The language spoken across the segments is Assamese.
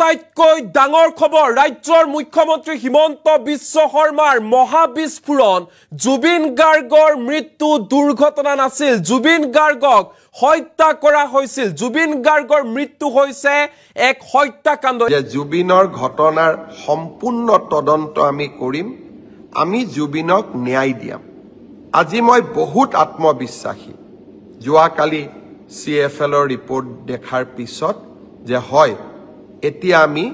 আটাইতকৈ ডাঙৰ খবৰ ৰাজ্যৰ মুখ্যমন্ত্ৰী হিমন্ত বিশ্ব শৰ্মাৰ মহাবিস্ফোৰণ জুবিন গাৰ্গৰ মৃত্যু দুৰ্ঘটনা নাছিল জুবিন গাৰ্গক হত্যা কৰা হৈছিল জুবিন গাৰ্গৰ মৃত্যু হৈছে এক হত্যাকাণ্ড যে জুবিনৰ ঘটনাৰ সম্পূৰ্ণ তদন্ত আমি কৰিম আমি জুবিনক ন্যায় দিম আজি মই বহুত আত্মবিশ্বাসী যোৱাকালি CFLৰ ৰিপৰ্ট দেখাৰ পিছত যে হয় এতিয়া আমি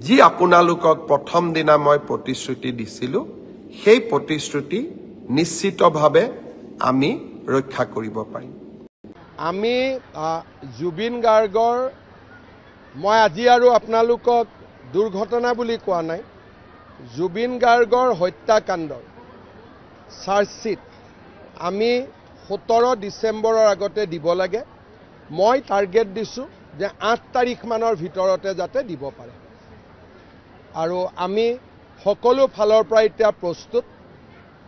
যি আপোনালোকক প্ৰথম দিনা মই প্ৰতিশ্ৰুতি দিছিলো সেই প্ৰতিশ্ৰুতি নিশ্চিতভাৱে আমি ৰক্ষা কৰিব পাৰিম আমি জুবিন গাৰ্গৰ মই আজি আৰু আপোনালোকক দুৰ্ঘটনা বুলি কোৱা নাই জুবিন গাৰ্গৰ হত্যাকাণ্ডৰ চাৰ্জশিট আমি 17 ডিসেম্বৰৰ আগতে দিব লাগে মই টাৰ্গেট দিছো যে 8 তাৰিখ মানৰ ভিতৰতে যাতে দিব পাৰে আৰু আমি সকলো ফালৰ পৰা এতিয়া প্ৰস্তুত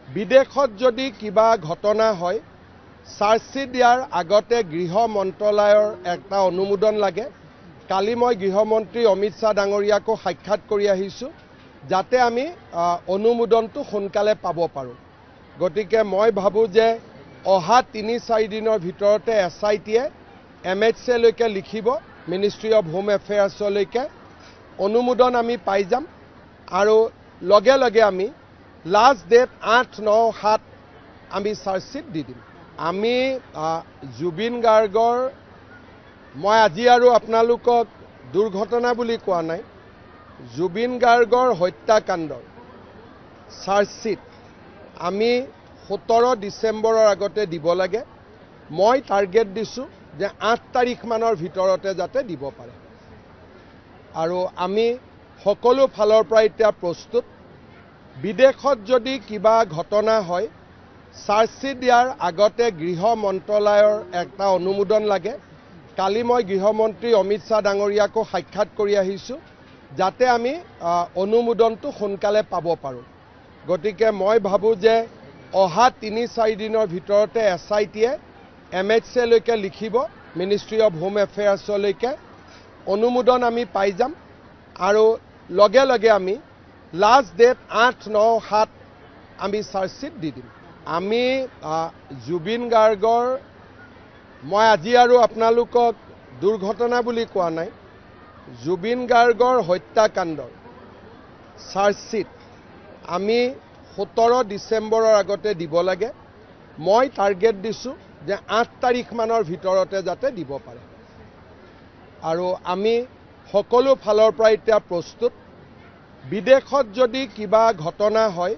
বিদেশত যদি কিবা ঘটনা হয় চাৰ্জশিট দিয়াৰ আগতে গৃহ মন্ত্ৰালয়ৰ একটা অনুমোদন লাগে কালি মই গৃহমন্ত্ৰী অমিত শাহ ডাঙৰীয়াকো সাক্ষাৎ কৰি আহিছো যাতে আমি অনুমোদনটো সোনকালে পাব পাৰো গতিকে মই ভাবো যে অহা 3-4 দিনৰ ভিতৰতে SITয়ে MHA লৈকে লিখিব মিনিষ্ট্ৰি অফ হোম এফেয়াৰ্ছ লৈকে অনুমোদন আমি পাই যাম আৰু লগে লগে আমি লাষ্ট ডেট 8-9-7 আমি চাৰ্জশিট দি দিম আমি জুবিন গাৰ্গৰ মই আজি আৰু আপোনালোকক দুৰ্ঘটনা বুলি কোৱা নাই জুবিন গাৰ্গৰ হত্যাকাণ্ডৰ চাৰ্জশিট আমি 17 ডিসেম্বৰৰ আগতে দিব লাগে মই টাৰ্গেট দিছো যে 8 তাৰিখ মানৰ ভিতৰতে যাতে দিব পাৰে আৰু আমি সকলো ফালৰ পৰা এতিয়া প্ৰস্তুত বিদেশত যদি কিবা ঘটনা হয় চাৰ্জশিট দিয়াৰ আগতে গৃহ মন্ত্ৰালয়ৰ একটা অনুমোদন লাগে কালি মই গৃহমন্ত্ৰী অমিত শাহ ডাঙৰীয়াকো সাক্ষাৎ কৰি আহিছো যাতে আমি অনুমোদনটো সোনকালে পাব পাৰো গতিকে মই ভাবো যে অহা 3-4 দিনৰ ভিতৰতে SITয়ে MHA লৈকে লিখিব মিনিষ্ট্ৰি অফ হোম এফেয়াৰ্ছ লৈকে অনুমোদন আমি পাই যাম আৰু লগে লগে আমি লাষ্ট ডেট 8-9-7 আমি চাৰ্জশিট দি দিম আমি জুবিন গাৰ্গৰ মই আজি আৰু আপোনালোকক দুৰ্ঘটনা বুলি কোৱা নাই জুবিন গাৰ্গৰ হত্যাকাণ্ডৰ চাৰ্জশিট আমি 17 ডিসেম্বৰৰ আগতে দিব লাগে মই টাৰ্গেট দিছো যে 8 তাৰিখ মানৰ ভিতৰতে যাতে দিব পাৰে আৰু আমি সকলো ফালৰ পৰা এতিয়া প্ৰস্তুত বিদেশত যদি কিবা ঘটনা হয়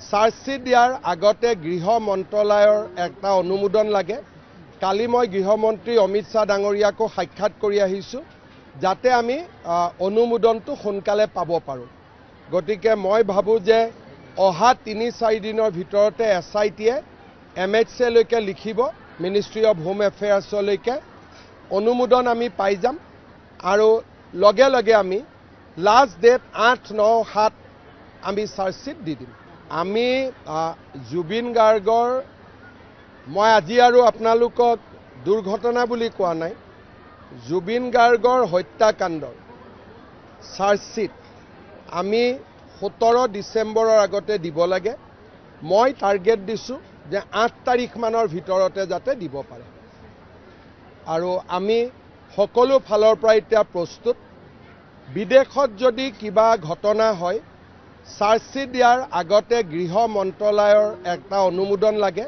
চাৰ্জশিট দিয়াৰ আগতে গৃহ মন্ত্ৰালয়ৰ একটা অনুমোদন লাগে কালি মই গৃহমন্ত্ৰী অমিত শাহ ডাঙৰীয়াকো সাক্ষাৎ কৰি আহিছো যাতে আমি অনুমোদনটো সোনকালে পাব পাৰো গতিকে মই ভাবো যে অহা 3-4 দিনৰ ভিতৰতে SITয়ে MHA লৈকে লিখিব মিনিষ্ট্ৰি অফ হোম এফেয়াৰ্ছ লৈকে অনুমোদন আমি পাই যাম আৰু লগে লগে আমি লাষ্ট ডেট 8-9-7 আমি চাৰ্জশিট দি দিম আমি জুবিন গাৰ্গৰ মই আজি আৰু আপোনালোকক দুৰ্ঘটনা বুলি কোৱা নাই জুবিন গাৰ্গৰ হত্যাকাণ্ডৰ চাৰ্জশিট আমি 17 ডিসেম্বৰৰ আগতে দিব লাগে মই টাৰ্গেট দিছো যে 8 তাৰিখ মানৰ ভিতৰতে যাতে দিব পাৰে আৰু আমি সকলো ফালৰ পৰা এতিয়া প্ৰস্তুত বিদেশত যদি কিবা ঘটনা হয় চাৰ্জশিট দিয়াৰ আগতে গৃহ মন্ত্ৰালয়ৰ একটা অনুমোদন লাগে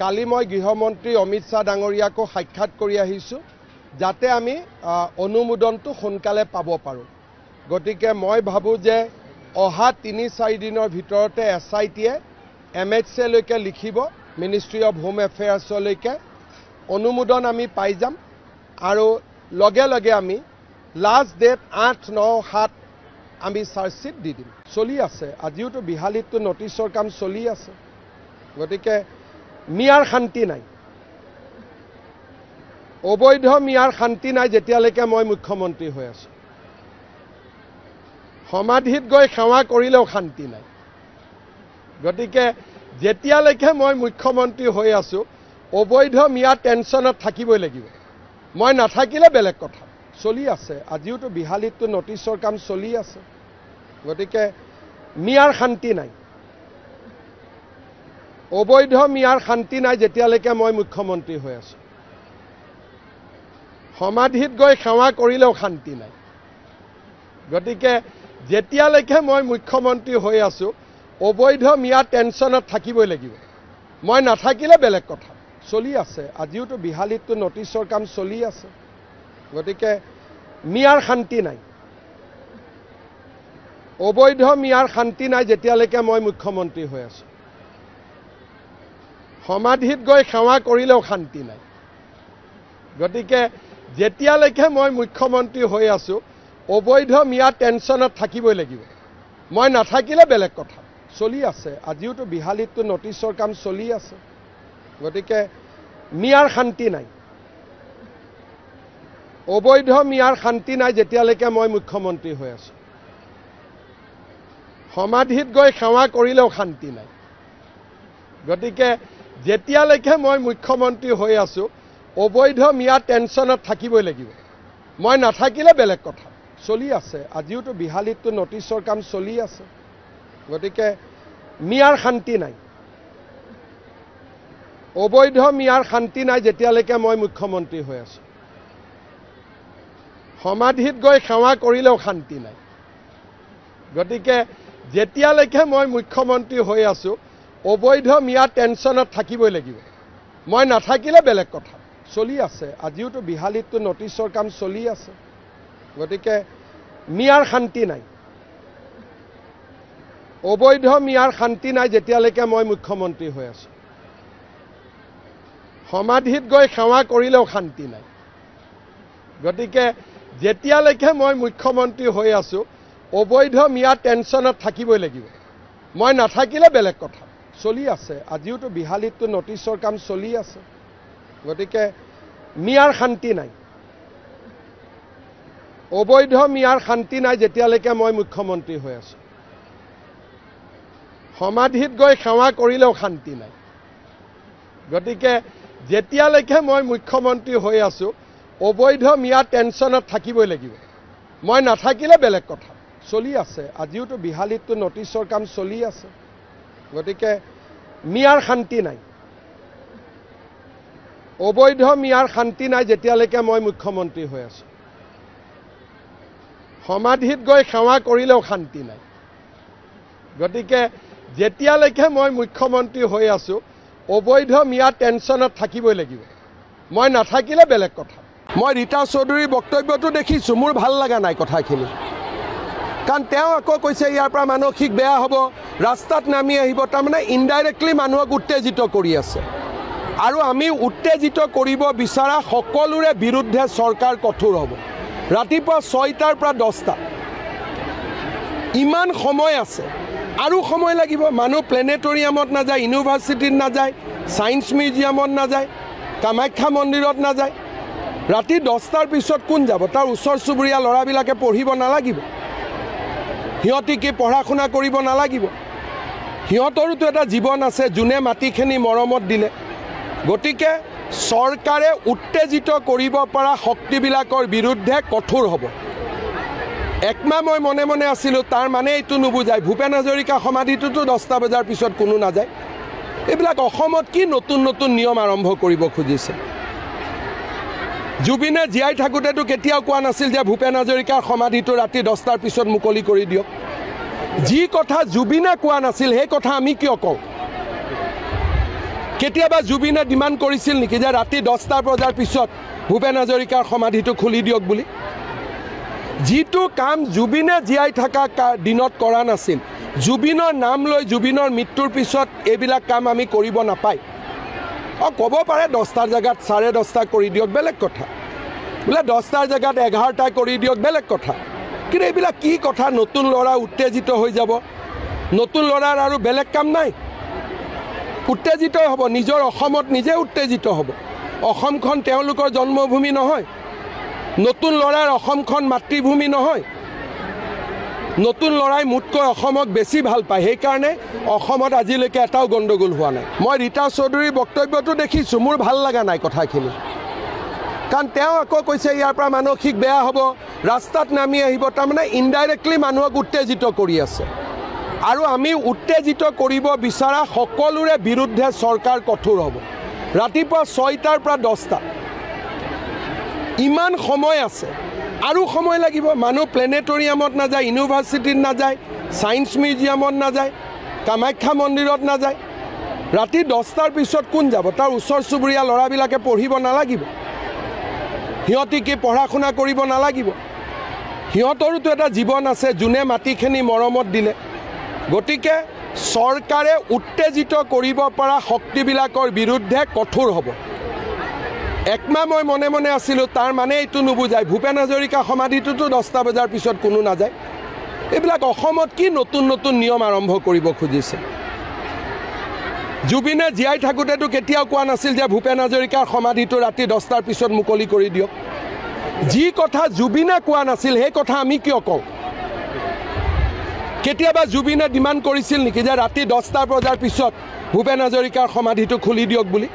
কালি মই গৃহমন্ত্ৰী অমিত শাহ ডাঙৰীয়াকো সাক্ষাৎ কৰি আহিছো যাতে আমি অনুমোদনটো সোনকালে পাব পাৰো গতিকে মই ভাবো যে অহা 3-4 দিনৰ ভিতৰতে SITয়ে MHA লৈকে লিখিব মিনিষ্ট্ৰি অফ হোম এফেয়াৰ্ছ লৈকে অনুমোদন আমি পাই যাম আৰু লগে লগে আমি লাষ্ট ডেট 8-9-7 আমি চাৰ্জশিট দি দিম চলি আছে আজিওতো বিহালীতো নটিছৰ কাম চলি আছে গতিকে মিয়াৰ শান্তি নাই অবৈধ মিয়াৰ শান্তি নাই যেতিয়ালৈকে মই মুখ্যমন্ত্ৰী হৈ আছো সমাধিত গৈ সেৱা কৰিলেও শান্তি নাই গতিকে যেতিয়ালৈকে মই মুখ্যমন্ত্ৰী হৈ আছো অবৈধ মিয়া টেনচনত থাকিবই লাগিব মই নাথাকিলে বেলেগ কথা চলি আছে আজিওতো বিহালীতো নটিছৰ কাম চলি আছে গতিকে মিয়াৰ শান্তি নাই অবৈধ মিয়াৰ শান্তি নাই যেতিয়ালৈকে মই মুখ্যমন্ত্ৰী হৈ আছো সমাধিত গৈ সেৱা কৰিলেও শান্তি নাই গতিকে যেতিয়ালৈকে মই মুখ্যমন্ত্ৰী হৈ আছো অবৈধ মিয়া টেনচনত থাকিবই লাগিব মই নাথাকিলে বেলেগ কথা চলি আছে আজিওতো বিহালীতো নটিছৰ কাম চলি আছে গতিকে মিয়াৰ শান্তি নাই অবৈধ মিয়াৰ শান্তি নাই যেতিয়ালৈকে মই মুখ্যমন্ত্ৰী হৈ আছো সমাধিত গৈ সেৱা কৰিলেও শান্তি নাই গতিকে যেতিয়ালৈকে মই মুখ্যমন্ত্ৰী হৈ আছো অবৈধ মিয়া টেনচনত থাকিবই লাগিব মই নাথাকিলে বেলেগ কথা চলি আছে আজিওতো বিহালীতো নটিছৰ কাম চলি আছে গতিকে মিয়াৰ শান্তি নাই অবৈধ মিয়াৰ শান্তি নাই যেতিয়ালৈকে মই মুখ্যমন্ত্ৰী হৈ আছো সমাধিত গৈ সেৱা কৰিলেও শান্তি নাই গতিকে যেতিয়ালৈকে মই মুখ্যমন্ত্ৰী হৈ আছো অবৈধ মিয়া টেনচনত থাকিবই লাগিব মই নাথাকিলে বেলেগ কথা চলি আছে আজিওতো বিহালীতো নটিছৰ কাম চলি আছে গতিকে মিয়াৰ শান্তি নাই অবৈধ মিয়াৰ শান্তি নাই যেতিয়ালৈকে মই মুখ্যমন্ত্ৰী হৈ আছো সমাধিত গৈ সেৱা কৰিলেও শান্তি নাই গতিকে যেতিয়ালৈকে মই মুখ্যমন্ত্ৰী হৈ আছো অবৈধ মিয়া টেনচনত থাকিবই লাগিব মই নাথাকিলে বেলেগ কথা চলি আছে আজিওতো বিহালীতো নটিছৰ কাম চলি আছে গতিকে মিয়াৰ শান্তি নাই অবৈধ মিয়াৰ শান্তি নাই যেতিয়ালৈকে মই মুখ্যমন্ত্ৰী হৈ আছো সমাধিত গৈ সেৱা কৰিলেও শান্তি নাই গতিকে যেতিয়ালৈকে মই মুখ্যমন্ত্ৰী হৈ আছো অবৈধ মিয়া টেনচনত থাকিবই লাগিব মই নাথাকিলে বেলেগ কথা চলি আছে আজিওতো বিহালীতো নটিছৰ কাম চলি আছে গতিকে মিয়াৰ শান্তি নাই অবৈধ মিয়াৰ শান্তি নাই যেতিয়ালৈকে মই মুখ্যমন্ত্ৰী হৈ আছো সমাধিত গৈ সেৱা কৰিলেও শান্তি নাই গতিকে যেতিয়ালৈকে মই মুখ্যমন্ত্ৰী হৈ আছো অবৈধ মিয়া টেনচনত থাকিবই লাগিব মই নাথাকিলে বেলেগ কথা চলি আছে আজিওতো বিহালীতো নটিছৰ কাম চলি আছে গতিকে মিয়াৰ শান্তি নাই অবৈধ মিয়াৰ শান্তি নাই যেতিয়ালৈকে মই মুখ্যমন্ত্ৰী হৈ আছো সমাধিত গৈ সেৱা কৰিলেও শান্তি নাই গতিকে যেতিয়ালৈকে মই মুখ্যমন্ত্ৰী হৈ আছো অবৈধ মিয়া টেনচনত থাকিবই লাগিব মই নাথাকিলে বেলেগ কথা মই ৰীতা চৌধুৰীৰ বক্তব্যটো দেখিছো মোৰ ভাল লগা নাই কথাখিনি কাৰণ তেওঁ আকৌ কৈছে ইয়াৰ পৰা মানসিক বেয়া হ'ব ৰাস্তাত নামি আহিব তাৰমানে ইনডাইৰেক্টলি মানুহক উত্তেজিত কৰি আছে আৰু আমি উত্তেজিত কৰিব বিচৰা সকলোৰে বিৰুদ্ধে চৰকাৰ কঠোৰ হ'ব ৰাতিপুৱা 6টাৰ পৰা 10টা ইমান সময় আছে আৰু সময় লাগিব মানুহ প্লেনেটৰিয়ামত নাযায় ইউনিভাৰ্চিটিত নাযায় সায়েন্স মিউজিয়ামত নাযায় কামাখ্যা মন্দিৰত নাযায় ৰাতি 10টাৰ পিছত কোন যাব তাৰ ওচৰ চুবুৰীয়া ল'ৰাবিলাকে পঢ়িব নালাগিব সিহঁতি কি পঢ়া শুনা কৰিব নালাগিব সিহঁতৰোতো এটা জীৱন আছে যোনে মাটিখিনি মৰমত দিলে গতিকে চৰকাৰে উত্তেজিত কৰিব পৰা শক্তিবিলাকৰ বিৰুদ্ধে কঠোৰ হ'ব একমাহ মই মনে মনে আছিলোঁ তাৰ মানে এইটো নুবুজায় ভূপেন হাজৰিকা সমাধিটোতো 10টা বজাৰ পিছত কোনো নাযায় এইবিলাক অসমত কি নতুন নতুন নিয়ম আৰম্ভ কৰিব খুজিছে জুবিনে জীয়াই থাকোঁতেতো কেতিয়াও কোৱা নাছিল যে ভূপেন হাজৰিকাৰ সমাধিটো ৰাতি 10টাৰ পিছত মুকলি কৰি দিয়ক যি কথা জুবিনে কোৱা নাছিল সেই কথা আমি কিয় কওঁ কেতিয়াবা জুবিনে ডিমাণ্ড কৰিছিল নেকি যে ৰাতি 10টা বজাৰ পিছত ভূপেন হাজৰিকাৰ সমাধিটো খুলি দিয়ক বুলি যিটো কাম জুবিনে জীয়াই থকা দিনত কৰা নাছিল জুবিনৰ নাম লৈ জুবিনৰ মৃত্যুৰ পিছত এইবিলাক কাম আমি কৰিব নাপায় ক'ব পাৰে 10টাৰ জেগাত 10:30টা কৰি দিয়ক বেলেগ কথা বোলে 10টাৰ জেগাত 11টা কৰি দিয়ক বেলেগ কথা কিন্তু এইবিলাক কি কথা নতুন ল'ৰা উত্তেজিত হৈ যাব নতুন ল'ৰাৰ আৰু বেলেগ কাম নাই উত্তেজিত হ'ব নিজৰ অসমত নিজে উত্তেজিত হ'ব অসমখন তেওঁলোকৰ জন্মভূমি নহয় নতুন ল'ৰাৰ অসমখন মাতৃভূমি নহয় নতুন ল'ৰাই মোতকৈ অসমক বেছি ভাল পায় সেইকাৰণে অসমত আজিলৈকে এটাও গণ্ডগোল হোৱা নাই মই ৰীতা চৌধুৰীৰ বক্তব্যটো দেখিছোঁ মোৰ ভাল লগা নাই কথাখিনি কাৰণ তেওঁ আকৌ কৈছে ইয়াৰ পৰা মানসিক বেয়া হ'ব, ৰাস্তাত নামি আহিব, তাৰমানে ইনডাইৰেক্টলি মানুহক উত্তেজিত কৰি আছে। আৰু আমি উত্তেজিত কৰিব বিচৰা সকলোৰে বিৰুদ্ধে চৰকাৰ কঠোৰ হ'ব। ৰাতিপুৱা 6টাৰ পৰা 10টা, ইমান সময় আছে, আৰু সময় লাগিব। মানুহ প্লেনেটৰিয়ামত নাযায়, ইউনিভাৰ্চিটিত নাযায়, ছায়েন্স মিউজিয়ামত নাযায়, কামাখ্যা মন্দিৰত নাযায়। ৰাতি 10টাৰ পিছত কোন যাব? তাৰ ওচৰ চুবুৰীয়া ল'ৰাবিলাকে পঢ়িব নালাগিব? সিহঁতি কি পঢ়া শুনা কৰিব নালাগিব? সিহঁতৰোতো এটা জীৱন আছে, যোনে মাটিখিনি মৰমত দিলে। গতিকে চৰকাৰে উত্তেজিত কৰিব পৰা শক্তিবিলাকৰ বিৰুদ্ধে কঠোৰ হ'ব। একমাহ মই মনে মনে আছিলোঁ, তাৰ মানে এইটো নুবুজায় ভূপেন হাজৰিকা সমাধিটোতো 10টা বজাৰ পিছত কোনো নাযায়। এইবিলাক অসমত কি নতুন নতুন নিয়ম আৰম্ভ কৰিব খুজিছে? জুবিনে জীয়াই থাকোঁতেতো কেতিয়াও কোৱা নাছিল যে ভূপেন হাজৰিকাৰ সমাধিটো ৰাতি 10টাৰ পিছত মুকলি কৰি দিয়ক। যি কথা জুবিনে কোৱা নাছিল সেই কথা আমি কিয় কওঁ? কেতিয়াবা জুবিনে ডিমাণ্ড কৰিছিল নেকি যে ৰাতি 10টা বজাৰ পিছত ভূপেন হাজৰিকাৰ সমাধিটো খুলি দিয়ক বুলি?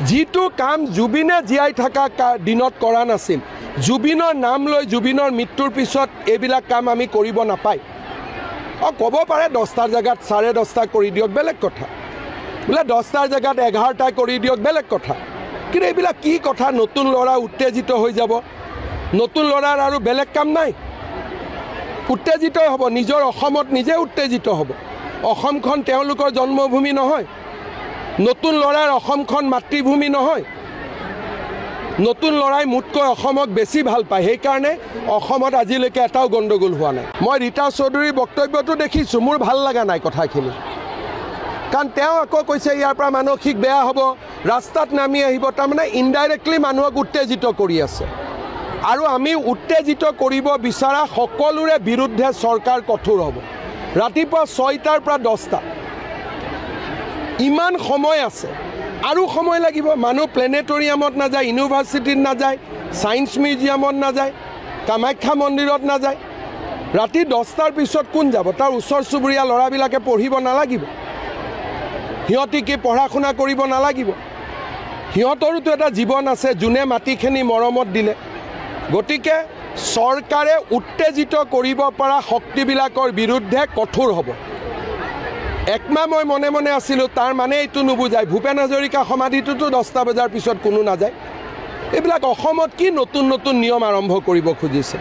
যিটো কাম জুবিনে জীয়াই থকা দিনত কৰা নাছিল, জুবিনৰ নাম লৈ জুবিনৰ মৃত্যুৰ পিছত এইবিলাক কাম আমি কৰিব নাপায়। ক'ব পাৰে 10টাৰ জেগাত 10:30 কৰি দিয়ক, বেলেগ কথা। বোলে 10টাৰ জেগাত 11টা কৰি দিয়ক, বেলেগ কথা। কিন্তু এইবিলাক কি কথা? নতুন ল'ৰা উত্তেজিত হৈ যাব। নতুন ল'ৰাৰ আৰু বেলেগ কাম নাই, উত্তেজিত হ'ব। নিজৰ অসমত নিজে উত্তেজিত হ'ব। অসমখন তেওঁলোকৰ জন্মভূমি নহয়, নতুন ল'ৰাৰ অসমখন মাতৃভূমি নহয়। নতুন ল'ৰাই মোতকৈ অসমক বেছি ভাল পায়, সেইকাৰণে অসমত আজিলৈকে এটাও গণ্ডগোল হোৱা নাই। মই ৰীতা চৌধুৰীৰ বক্তব্যটো দেখিছোঁ, মোৰ ভাল লগা নাই কথাখিনি। কাৰণ তেওঁ আকৌ কৈছে ইয়াৰ পৰা মানসিক বেয়া হ'ব, ৰাস্তাত নামি আহিব, তাৰমানে ইনডাইৰেক্টলি মানুহক উত্তেজিত কৰি আছে। আৰু আমি উত্তেজিত কৰিব বিচৰা সকলোৰে বিৰুদ্ধে চৰকাৰ কঠোৰ হ'ব। ৰাতিপুৱা 6টাৰ পৰা 10টা, ইমান সময় আছে, আৰু সময় লাগিব। মানুহ প্লেনেটৰিয়ামত নাযায়, ইউনিভাৰ্চিটিত নাযায়, ছায়েন্স মিউজিয়ামত নাযায়, কামাখ্যা মন্দিৰত নাযায়। ৰাতি 10টাৰ পিছত কোন যাব? তাৰ ওচৰ চুবুৰীয়া ল'ৰাবিলাকে পঢ়িব নালাগিব? সিহঁতি কি পঢ়া শুনা কৰিব নালাগিব? সিহঁতৰোতো এটা জীৱন আছে, যোনে মাটিখিনি মৰমত দিলে। গতিকে চৰকাৰে উত্তেজিত কৰিব পৰা শক্তিবিলাকৰ বিৰুদ্ধে কঠোৰ হ'ব। একমাহ মই মনে মনে আছিলোঁ, তাৰ মানে এইটো নুবুজায় ভূপেন হাজৰিকা সমাধিটোতো 10টা বজাৰ পিছত কোনো নাযায়। এইবিলাক অসমত কি নতুন নতুন নিয়ম আৰম্ভ কৰিব খুজিছে?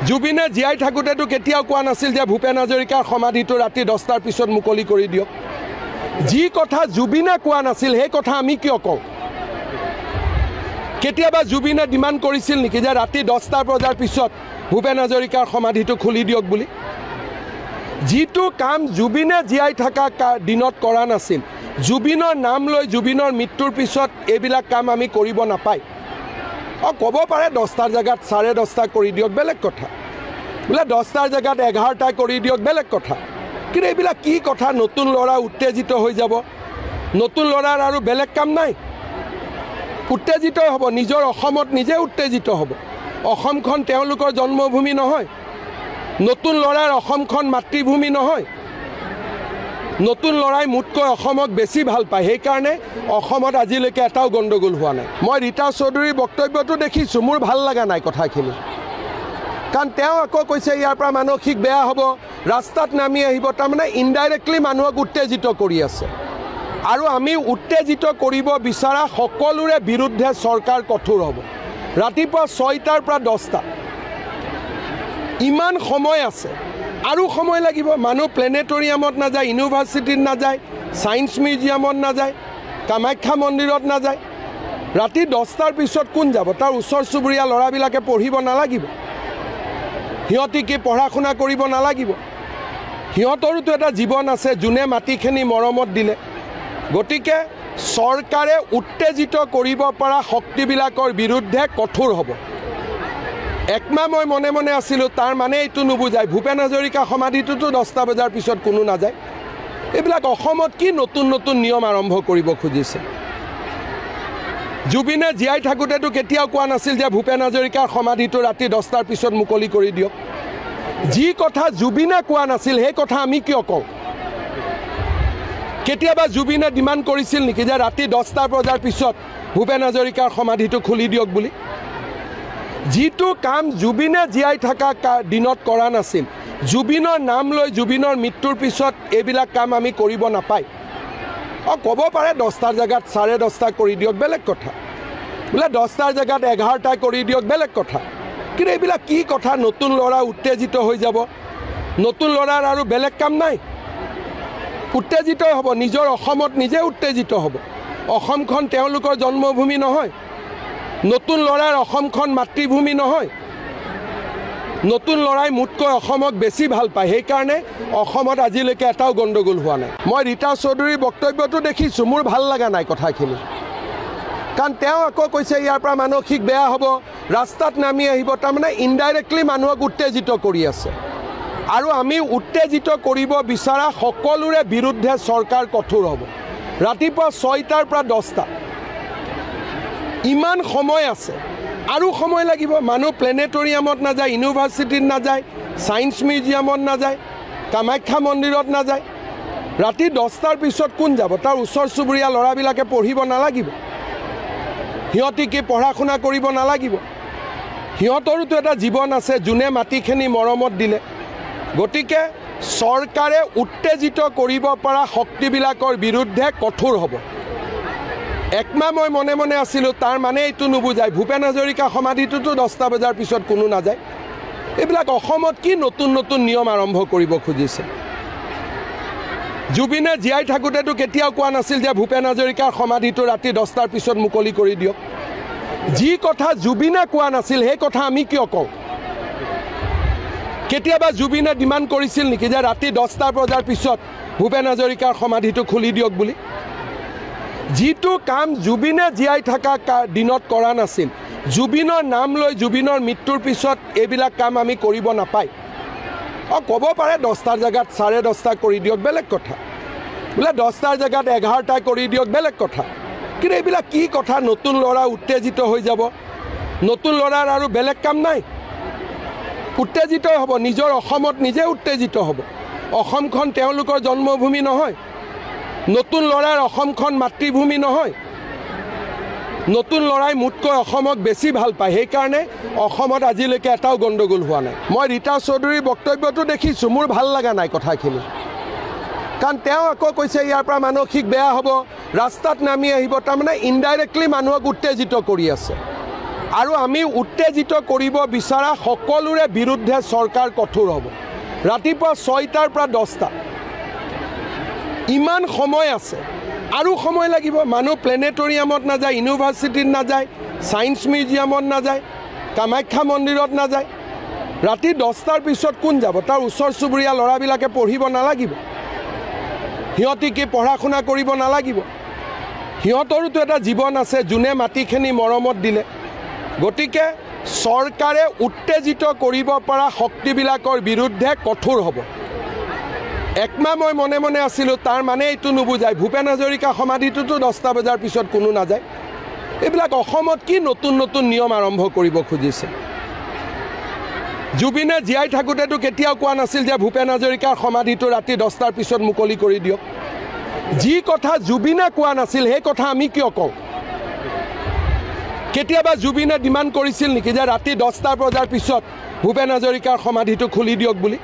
জুবিনে জীয়াই থাকোঁতেতো কেতিয়াও কোৱা নাছিল যে ভূপেন হাজৰিকাৰ সমাধিটো ৰাতি 10টাৰ পিছত মুকলি কৰি দিয়ক। যি কথা জুবিনে কোৱা নাছিল সেই কথা আমি কিয় কওঁ? কেতিয়াবা জুবিনে ডিমাণ্ড কৰিছিল নেকি যে ৰাতি 10টা বজাৰ পিছত ভূপেন হাজৰিকাৰ সমাধিটো খুলি দিয়ক বুলি? যিটো কাম জুবিনে জীয়াই থকা দিনত কৰা নাছিল, জুবিনৰ নাম লৈ জুবিনৰ মৃত্যুৰ পিছত এইবিলাক কাম আমি কৰিব নাপায়। ক'ব পাৰে 10টাৰ জেগাত 10:30 কৰি দিয়ক, বেলেগ কথা। বোলে 10টাৰ জেগাত 11টা কৰি দিয়ক, বেলেগ কথা। কিন্তু এইবিলাক কি কথা? নতুন ল'ৰা উত্তেজিত হৈ যাব। নতুন ল'ৰাৰ আৰু বেলেগ কাম নাই, উত্তেজিত হ'ব। নিজৰ অসমত নিজে উত্তেজিত হ'ব। অসমখন তেওঁলোকৰ জন্মভূমি নহয়, নতুন ল'ৰাৰ অসমখন মাতৃভূমি নহয়। নতুন ল'ৰাই মোতকৈ অসমক বেছি ভাল পায়, সেইকাৰণে অসমত আজিলৈকে এটাও গণ্ডগোল হোৱা নাই। মই ৰীতা চৌধুৰীৰ বক্তব্যটো দেখিছোঁ, মোৰ ভাল লগা নাই কথাখিনি। কাৰণ তেওঁ আকৌ কৈছে ইয়াৰ পৰা মানসিক বেয়া হ'ব, ৰাস্তাত নামি আহিব, তাৰমানে ইনডাইৰেক্টলি মানুহক উত্তেজিত কৰি আছে। আৰু আমি উত্তেজিত কৰিব বিচৰা সকলোৰে বিৰুদ্ধে চৰকাৰ কঠোৰ হ'ব। ৰাতিপুৱা 6টাৰ পৰা 10টা, ইমান সময় আছে, আৰু সময় লাগিব। মানুহ প্লেনেটৰিয়ামত নাযায়, ইউনিভাৰ্চিটিত নাযায়, ছায়েন্স মিউজিয়ামত নাযায়, কামাখ্যা মন্দিৰত নাযায়। ৰাতি 10টাৰ পিছত কোন যাব? তাৰ ওচৰ চুবুৰীয়া ল'ৰাবিলাকে পঢ়িব নালাগিব? সিহঁতি কি পঢ়া শুনা কৰিব নালাগিব? সিহঁতৰোতো এটা জীৱন আছে, যোনে মাটিখিনি মৰমত দিলে। গতিকে চৰকাৰে উত্তেজিত কৰিব পৰা শক্তিবিলাকৰ বিৰুদ্ধে কঠোৰ হ'ব। একমাহ মই মনে মনে আছিলোঁ, তাৰ মানে এইটো নুবুজায় ভূপেন হাজৰিকা সমাধিটোতো 10টা বজাৰ পিছত কোনো নাযায়। এইবিলাক অসমত কি নতুন নতুন নিয়ম আৰম্ভ কৰিব খুজিছে? জুবিনে জীয়াই থাকোঁতেতো কেতিয়াও কোৱা নাছিল যে ভূপেন হাজৰিকাৰ সমাধিটো ৰাতি 10টাৰ পিছত মুকলি কৰি দিয়ক। যি কথা জুবিনে কোৱা নাছিল সেই কথা আমি কিয় কওঁ? কেতিয়াবা জুবিনে ডিমাণ্ড কৰিছিল নেকি যে ৰাতি 10টা বজাৰ পিছত ভূপেন হাজৰিকাৰ সমাধিটো খুলি দিয়ক বুলি? যিটো কাম জুবিনে জীয়াই থকা দিনত কৰা নাছিল, জুবিনৰ নাম লৈ জুবিনৰ মৃত্যুৰ পিছত এইবিলাক কাম আমি কৰিব নাপায়। ক'ব পাৰে 10টাৰ জেগাত 10:30 কৰি দিয়ক, বেলেগ কথা। বোলে 10টাৰ জেগাত 11টা কৰি দিয়ক, বেলেগ কথা। কিন্তু এইবিলাক কি কথা? নতুন ল'ৰা উত্তেজিত হৈ যাব। নতুন ল'ৰাৰ আৰু বেলেগ কাম নাই, উত্তেজিত হ'ব। নিজৰ অসমত নিজে উত্তেজিত হ'ব। অসমখন তেওঁলোকৰ জন্মভূমি নহয়, নতুন ল'ৰাৰ অসমখন মাতৃভূমি নহয়। নতুন ল'ৰাই মোতকৈ অসমক বেছি ভাল পায়, সেইকাৰণে অসমত আজিলৈকে এটাও গণ্ডগোল হোৱা নাই। মই ৰীতা চৌধুৰীৰ বক্তব্যটো দেখিছোঁ, মোৰ ভাল লগা নাই কথাখিনি। কাৰণ তেওঁ আকৌ কৈছে ইয়াৰ পৰা মানসিক বেয়া হ'ব, ৰাস্তাত নামি আহিব। তাৰমানে ইনডাইৰেক্টলি মানুহক উত্তেজিত কৰি আছে। আৰু আমি উত্তেজিত কৰিব বিচৰা সকলোৰে বিৰুদ্ধে চৰকাৰ কঠোৰ হ'ব। ৰাতিপুৱা 6টাৰ পৰা 10টা, ইমান সময় আছে, আৰু সময় লাগিব। মানুহ প্লেনেটৰিয়ামত নাযায়, ইউনিভাৰ্চিটিত নাযায়, ছায়েন্স মিউজিয়ামত নাযায়, কামাখ্যা মন্দিৰত নাযায়। ৰাতি 10টাৰ পিছত কোন যাব? তাৰ ওচৰ চুবুৰীয়া ল'ৰাবিলাকে পঢ়িব নালাগিব? সিহঁতি কি পঢ়া শুনা কৰিব নালাগিব? সিহঁতৰোতো এটা জীৱন আছে, যোনে মাটিখিনি মৰমত দিলে। গতিকে চৰকাৰে উত্তেজিত কৰিব পৰা শক্তিবিলাকৰ বিৰুদ্ধে কঠোৰ হ'ব। একমাহ মই মনে মনে আছিলোঁ, তাৰ মানে এইটো নুবুজায় ভূপেন হাজৰিকা সমাধিটোতো 10টা বজাৰ পিছত কোনো নাযায়। এইবিলাক অসমত কি নতুন নতুন নিয়ম আৰম্ভ কৰিব খুজিছে? জুবিনে জীয়াই থাকোঁতেতো কেতিয়াও কোৱা নাছিল যে ভূপেন হাজৰিকাৰ সমাধিটো ৰাতি 10টাৰ পিছত মুকলি কৰি দিয়ক। যি কথা জুবিনে কোৱা নাছিল সেই কথা আমি কিয় কওঁ? কেতিয়াবা জুবিনে ডিমাণ্ড কৰিছিল নেকি যে ৰাতি 10টা বজাৰ পিছত ভূপেন হাজৰিকাৰ সমাধিটো খুলি দিয়ক বুলি? যিটো কাম জুবিনে জীয়াই থকা দিনত কৰা নাছিল, জুবিনৰ নাম লৈ জুবিনৰ মৃত্যুৰ পিছত এইবিলাক কাম আমি কৰিব নাপায়। ক'ব পাৰে 10টাৰ জেগাত 10:30 কৰি দিয়ক, বেলেগ কথা। বোলে 10টাৰ জেগাত 11টা কৰি দিয়ক, বেলেগ কথা। কিন্তু এইবিলাক কি কথা? নতুন ল'ৰা উত্তেজিত হৈ যাব। নতুন ল'ৰাৰ আৰু বেলেগ কাম নাই, উত্তেজিত হ'ব। নিজৰ অসমত নিজে উত্তেজিত হ'ব। অসমখন তেওঁলোকৰ জন্মভূমি নহয়, নতুন ল'ৰাৰ অসমখন মাতৃভূমি নহয়। নতুন ল'ৰাই মোতকৈ অসমক বেছি ভাল পায়, সেইকাৰণে অসমত আজিলৈকে এটাও গণ্ডগোল হোৱা নাই। মই ৰীতা চৌধুৰীৰ বক্তব্যটো দেখিছোঁ, মোৰ ভাল লগা নাই কথাখিনি। কাৰণ তেওঁ আকৌ কৈছে ইয়াৰ পৰা মানসিক বেয়া হ'ব, ৰাস্তাত নামি আহিব। তাৰমানে ইনডাইৰেক্টলি মানুহক উত্তেজিত কৰি আছে। আৰু আমি উত্তেজিত কৰিব বিচৰা সকলোৰে বিৰুদ্ধে চৰকাৰ কঠোৰ হ'ব। ৰাতিপুৱা 6টাৰ পৰা 10টা, ইমান সময় আছে, আৰু সময় লাগিব। মানুহ প্লেনেটৰিয়ামত নাযায়, ইউনিভাৰ্চিটিত নাযায়, ছায়েন্স মিউজিয়ামত নাযায়, কামাখ্যা মন্দিৰত নাযায়। ৰাতি 10টাৰ পিছত কোন যাব? তাৰ ওচৰ চুবুৰীয়া ল'ৰাবিলাকে পঢ়িব নালাগিব? সিহঁতি কি পঢ়া শুনা কৰিব নালাগিব? সিহঁতৰোতো এটা জীৱন আছে, যোনে মাটিখিনি মৰমত দিলে। গতিকে চৰকাৰে উত্তেজিত কৰিব পৰা শক্তিবিলাকৰ বিৰুদ্ধে কঠোৰ হ'ব। একমাহ মই মনে মনে আছিলোঁ, তাৰ মানে এইটো নুবুজায় ভূপেন হাজৰিকা সমাধিটোতো 10টা বজাৰ পিছত কোনো নাযায়। এইবিলাক অসমত কি নতুন নতুন নিয়ম আৰম্ভ কৰিব খুজিছে? জুবিনে জীয়াই থাকোঁতেতো কেতিয়াও কোৱা নাছিল যে ভূপেন হাজৰিকাৰ সমাধিটো ৰাতি 10টাৰ পিছত মুকলি কৰি দিয়ক। যি কথা জুবিনে কোৱা নাছিল সেই কথা আমি কিয় কওঁ? কেতিয়াবা জুবিনে ডিমাণ্ড কৰিছিল নেকি যে ৰাতি 10টা বজাৰ পিছত ভূপেন হাজৰিকাৰ সমাধিটো খুলি দিয়ক বুলি?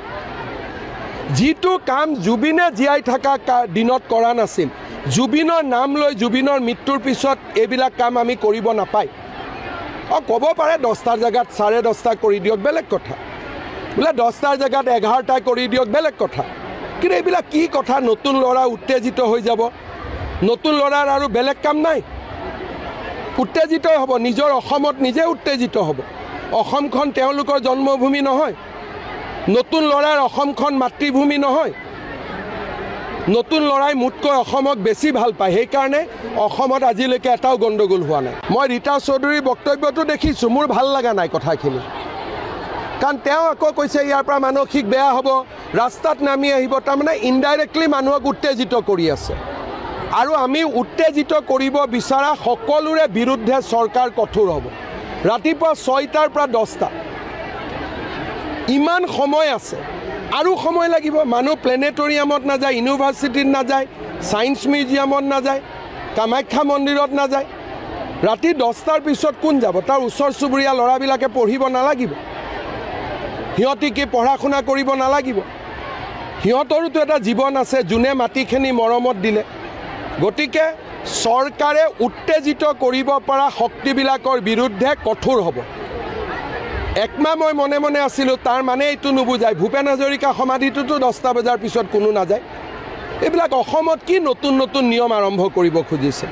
যিটো কাম জুবিনে জীয়াই থকা দিনত কৰা নাছিল, জুবিনৰ নাম লৈ জুবিনৰ মৃত্যুৰ পিছত এইবিলাক কাম আমি কৰিব নাপায়। ক'ব পাৰে 10টাৰ জেগাত 10:30 কৰি দিয়ক, বেলেগ কথা। বোলে 10টাৰ জেগাত 11টা কৰি দিয়ক, বেলেগ কথা। কিন্তু এইবিলাক কি কথা? নতুন ল'ৰা উত্তেজিত হৈ যাব। নতুন ল'ৰাৰ আৰু বেলেগ কাম নাই, উত্তেজিত হ'ব। নিজৰ অসমত নিজে উত্তেজিত হ'ব। অসমখন তেওঁলোকৰ জন্মভূমি নহয়, নতুন ল'ৰাৰ অসমখন মাতৃভূমি নহয়। নতুন ল'ৰাই মোতকৈ অসমক বেছি ভাল পায়, সেইকাৰণে অসমত আজিলৈকে এটাও গণ্ডগোল হোৱা নাই। মই ৰীতা চৌধুৰীৰ বক্তব্যটো দেখিছোঁ, মোৰ ভাল লগা নাই কথাখিনি। কাৰণ তেওঁ আকৌ কৈছে ইয়াৰ পৰা মানসিক বেয়া হ'ব, ৰাস্তাত নামি আহিব। তাৰমানে ইনডাইৰেক্টলি মানুহক উত্তেজিত কৰি আছে। আৰু আমি উত্তেজিত কৰিব বিচৰা সকলোৰে বিৰুদ্ধে চৰকাৰ কঠোৰ হ'ব। ৰাতিপুৱা 6টাৰ পৰা 10টা, ইমান সময় আছে, আৰু সময় লাগিব। মানুহ প্লেনেটৰিয়ামত নাযায়, ইউনিভাৰ্চিটিত নাযায়, সায়েন্স মিউজিয়ামত নাযায়, কামাখ্যা মন্দিৰত নাযায়, ৰাতি 10টাৰ পিছত কোন যাব? তাৰ ওচৰ চুবুৰীয়া ল'ৰাবিলাকে পঢ়িব নালাগিব? সিহঁতি কি পঢ়া শুনা কৰিব নালাগিব? সিহঁতৰোতো এটা জীৱন আছে, যোনে মাটিখিনি মৰমত দিলে। গতিকে চৰকাৰে উত্তেজিত কৰিব পৰা শক্তিবিলাকৰ বিৰুদ্ধে কঠোৰ হ'ব। একমাহ মই মনে মনে আছিলোঁ, তাৰ মানে এইটো নুবুজায় ভূপেন হাজৰিকা সমাধিটোতো 10টা বজাৰ পিছত কোনো নাযায়। এইবিলাক অসমত কি নতুন নতুন নিয়ম আৰম্ভ কৰিব খুজিছে?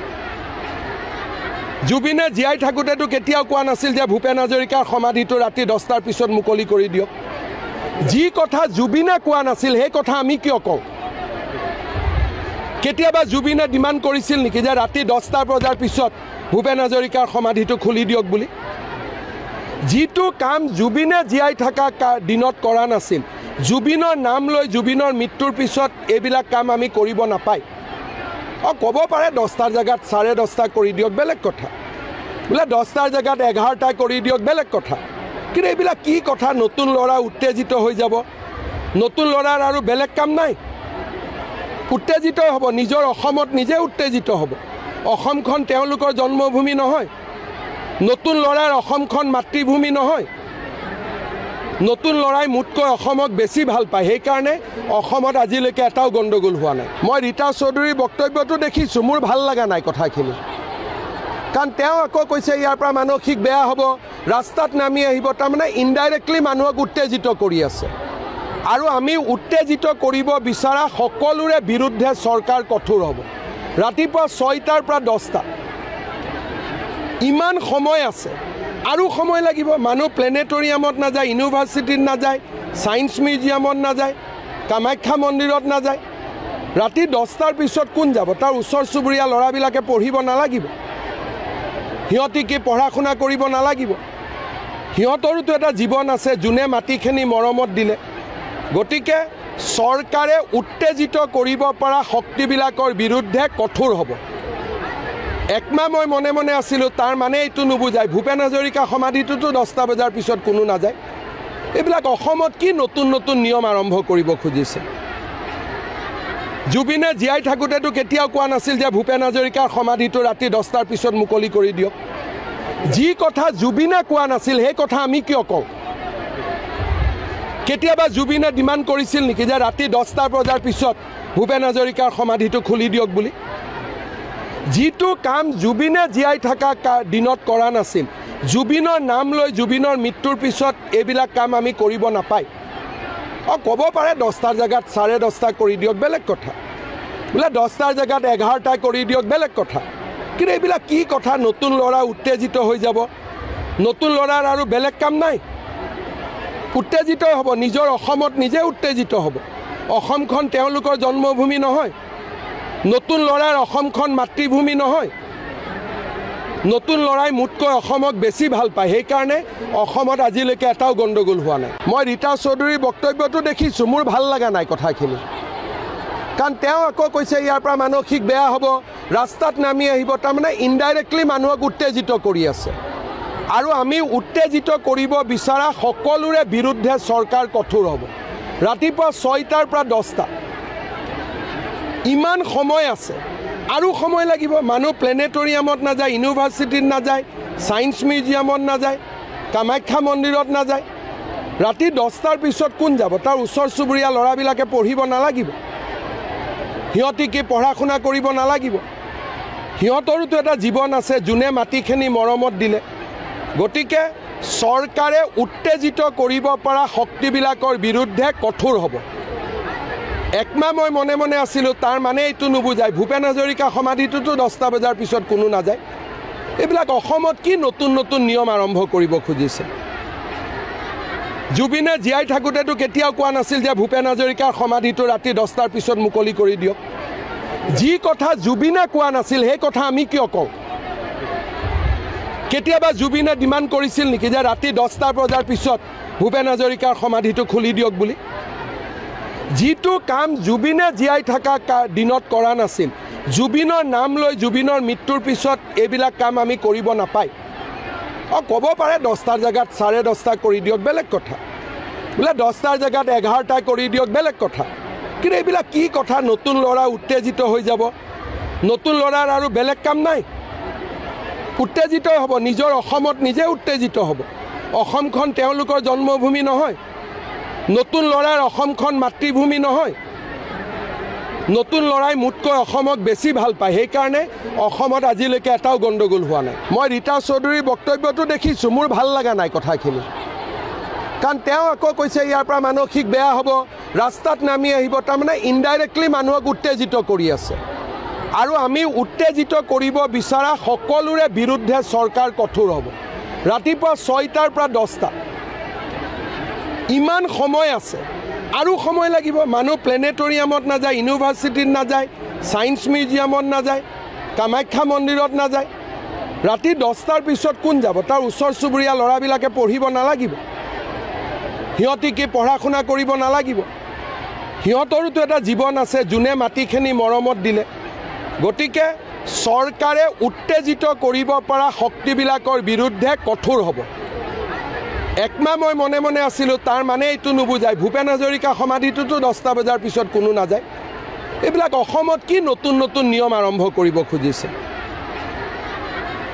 জুবিনে জীয়াই থাকোঁতেতো কেতিয়াও কোৱা নাছিল যে ভূপেন হাজৰিকাৰ সমাধিটো ৰাতি 10টাৰ পিছত মুকলি কৰি দিয়ক। যি কথা জুবিনে কোৱা নাছিল সেই কথা আমি কিয় কওঁ? কেতিয়াবা জুবিনে ডিমাণ্ড কৰিছিল নেকি যে ৰাতি 10টা বজাৰ পিছত ভূপেন হাজৰিকাৰ সমাধিটো খুলি দিয়ক বুলি? যিটো কাম জুবিনে জীয়াই থকা দিনত কৰা নাছিল, জুবিনৰ নাম লৈ জুবিনৰ মৃত্যুৰ পিছত এইবিলাক কাম আমি কৰিব নাপায়। ক'ব পাৰে 10টাৰ জেগাত 10:30 কৰি দিয়ক, বেলেগ কথা। বোলে 10টাৰ জেগাত 11টা কৰি দিয়ক, বেলেগ কথা। কিন্তু এইবিলাক কি কথা? নতুন ল'ৰা উত্তেজিত হৈ যাব। নতুন ল'ৰাৰ আৰু বেলেগ কাম নাই, উত্তেজিত হ'ব। নিজৰ অসমত নিজে উত্তেজিত হ'ব। অসমখন তেওঁলোকৰ জন্মভূমি নহয়। নতুন ল'ৰাৰ অসমখন মাতৃভূমি নহয়। নতুন ল'ৰাই মোতকৈ অসমক বেছি ভাল পায়। সেইকাৰণে অসমত আজিলৈকে এটাও গণ্ডগোল হোৱা নাই। মই ৰীতা চৌধুৰীৰ বক্তব্যটো দেখিছোঁ, মোৰ ভাল লগা নাই কথাখিনি। কাৰণ তেওঁ আকৌ কৈছে ইয়াৰ পৰা মানসিক বেয়া হ'ব, ৰাস্তাত নামি আহিব। তাৰমানে ইনডাইৰেক্টলি মানুহক উত্তেজিত কৰি আছে। আৰু আমি উত্তেজিত কৰিব বিচৰা সকলোৰে বিৰুদ্ধে চৰকাৰ কঠোৰ হ'ব। ৰাতিপুৱা 6টাৰ পৰা 10টা, ইমান সময় আছে, আৰু সময় লাগিব। মানুহ প্লেনেটৰিয়ামত নাযায়, ইউনিভাৰ্চিটিত নাযায়, ছায়েন্স মিউজিয়ামত নাযায়, কামাখ্যা মন্দিৰত নাযায়। ৰাতি 10টাৰ পিছত কোন যাব? তাৰ ওচৰ চুবুৰীয়া ল'ৰাবিলাকে পঢ়িব নালাগিব? সিহঁতি কি পঢ়া শুনা কৰিব নালাগিব? সিহঁতৰোতো এটা জীৱন আছে, যোনে মাটিখিনি মৰমত দিলে। গতিকে চৰকাৰে উত্তেজিত কৰিব পৰা শক্তিবিলাকৰ বিৰুদ্ধে কঠোৰ হ'ব। একমাহ মই মনে মনে আছিলোঁ, তাৰ মানে এইটো নুবুজায় ভূপেন হাজৰিকা সমাধিটোতো 10টা বজাৰ পিছত কোনো নাযায়। এইবিলাক অসমত কি নতুন নতুন নিয়ম আৰম্ভ কৰিব খুজিছে? জুবিনে জীয়াই থাকোঁতেতো কেতিয়াও কোৱা নাছিল যে ভূপেন হাজৰিকাৰ সমাধিটো ৰাতি 10টাৰ পিছত মুকলি কৰি দিয়ক। যি কথা জুবিনে কোৱা নাছিল সেই কথা আমি কিয় কওঁ? কেতিয়াবা জুবিনে ডিমাণ্ড কৰিছিল নেকি যে ৰাতি 10টা বজাৰ পিছত ভূপেন হাজৰিকাৰ সমাধিটো খুলি দিয়ক বুলি? যিটো কাম জুবিনে জীয়াই থকা দিনত কৰা নাছিল, জুবিনৰ নাম লৈ জুবিনৰ মৃত্যুৰ পিছত এইবিলাক কাম আমি কৰিব নাপায়। ক'ব পাৰে 10টাৰ জেগাত 10:30 কৰি দিয়ক, বেলেগ কথা। বোলে 10টাৰ জেগাত 11টা কৰি দিয়ক, বেলেগ কথা। কিন্তু এইবিলাক কি কথা? নতুন ল'ৰা উত্তেজিত হৈ যাব। নতুন ল'ৰাৰ আৰু বেলেগ কাম নাই, উত্তেজিত হ'ব। নিজৰ অসমত নিজে উত্তেজিত হ'ব। অসমখন তেওঁলোকৰ জন্মভূমি নহয়। নতুন ল'ৰাৰ অসমখন মাতৃভূমি নহয়। নতুন ল'ৰাই মোতকৈ অসমক বেছি ভাল পায়। সেইকাৰণে অসমত আজিলৈকে এটাও গণ্ডগোল হোৱা নাই। মই ৰীতা চৌধুৰীৰ বক্তব্যটো দেখিছোঁ, মোৰ ভাল লগা নাই কথাখিনি। কাৰণ তেওঁ আকৌ কৈছে ইয়াৰ পৰা মানসিক বেয়া হ'ব, ৰাস্তাত নামি আহিব। তাৰমানে ইনডাইৰেক্টলি মানুহক উত্তেজিত কৰি আছে। আৰু আমি উত্তেজিত কৰিব বিচৰা সকলোৰে বিৰুদ্ধে চৰকাৰ কঠোৰ হ'ব। ৰাতিপুৱা 6টাৰ পৰা 10টা, ইমান সময় আছে, আৰু সময় লাগিব। মানুহ প্লেনেটৰিয়ামত নাযায়, ইউনিভাৰ্চিটিত নাযায়, ছায়েন্স মিউজিয়ামত নাযায়, কামাখ্যা মন্দিৰত নাযায়। ৰাতি 10টাৰ পিছত কোন যাব? তাৰ ওচৰ চুবুৰীয়া ল'ৰাবিলাকে পঢ়িব নালাগিব? সিহঁতি কি পঢ়া শুনা কৰিব নালাগিব? সিহঁতৰোতো এটা জীৱন আছে, যোনে মাটিখিনি মৰমত দিলে। গতিকে চৰকাৰে উত্তেজিত কৰিব পৰা শক্তিবিলাকৰ বিৰুদ্ধে কঠোৰ হ'ব। একমাহ মই মনে মনে আছিলোঁ, তাৰ মানে এইটো নুবুজায় ভূপেন হাজৰিকা সমাধিটোতো 10টা বজাৰ পিছত কোনো নাযায়। এইবিলাক অসমত কি নতুন নতুন নিয়ম আৰম্ভ কৰিব খুজিছে? জুবিনে জীয়াই থাকোঁতেতো কেতিয়াও কোৱা নাছিল যে ভূপেন হাজৰিকাৰ সমাধিটো ৰাতি 10টাৰ পিছত মুকলি কৰি দিয়ক। যি কথা জুবিনে কোৱা নাছিল সেই কথা আমি কিয় কওঁ? কেতিয়াবা জুবিনে ডিমাণ্ড কৰিছিল নেকি যে ৰাতি 10টা বজাৰ পিছত ভূপেন হাজৰিকাৰ সমাধিটো খুলি দিয়ক বুলি? যিটো কাম জুবিনে জীয়াই থকা দিনত কৰা নাছিল, জুবিনৰ নাম লৈ জুবিনৰ মৃত্যুৰ পিছত এইবিলাক কাম আমি কৰিব নাপায়। ক'ব পাৰে 10টাৰ জেগাত 10:30 কৰি দিয়ক, বেলেগ কথা। বোলে 10টাৰ জেগাত 11টা কৰি দিয়ক, বেলেগ কথা। কিন্তু এইবিলাক কি কথা নতুন ল'ৰা উত্তেজিত হৈ যাব নতুন ল'ৰাৰ আৰু বেলেগ কাম নাই উত্তেজিত হ'ব নিজৰ অসমত নিজে উত্তেজিত হ'ব অসমখন তেওঁলোকৰ জন্মভূমি নহয় নতুন ল'ৰাৰ অসমখন মাতৃভূমি নহয় নতুন ল'ৰাই মুতকৈ অসমক বেছি ভাল পায় সেইকাৰণে অসমত আজিলৈকে এটাও গণ্ডগোল হোৱা নাই মই ৰীতা চৌধুৰীৰ বক্তব্যটো দেখিছোঁ মোৰ ভাল লগা নাই কথাখিনি কাৰণ তেওঁ আকৌ কৈছে ইয়াৰ পৰা মানসিক বেয়া হ'ব ৰাস্তাত নামি আহিব তাৰমানে ইনডাইৰেক্টলি মানুহক উত্তেজিত কৰি আছে আৰু আমি উত্তেজিত কৰিব বিচৰা সকলোৰে বিৰুদ্ধে চৰকাৰ কঠোৰ হ'ব ৰাতিপুৱা 6টাৰ পৰা 10টা ইমান সময় আছে আৰু সময় লাগিব মানুহ প্লেনেটৰিয়ামত নাযায় ইউনিভাৰ্চিটিত নাযায় সায়েন্স মিউজিয়ামত নাযায় কামাখ্যা মন্দিৰত নাযায় ৰাতি 10টাৰ পিছত কোন যাব তাৰ ওচৰ চুবুৰীয়া ল'ৰাবিলাকে পঢ়িব নালাগিব সিহঁতি কি পঢ়া শুনা কৰিব নালাগিব সিহঁতৰোতো এটা জীৱন আছে যোনে মাটিখিনি মৰমত দিলে গতিকে চৰকাৰে উত্তেজিত কৰিব পৰা শক্তিবিলাকৰ বিৰুদ্ধে কঠোৰ হ'ব একমাহ মই মনে মনে আছিলোঁ তাৰ মানে এইটো নুবুজায় ভূপেন হাজৰিকা সমাধিটোতো 10টা বজাৰ পিছত কোনো নাযায় এইবিলাক অসমত কি নতুন নতুন নিয়ম আৰম্ভ কৰিব খুজিছে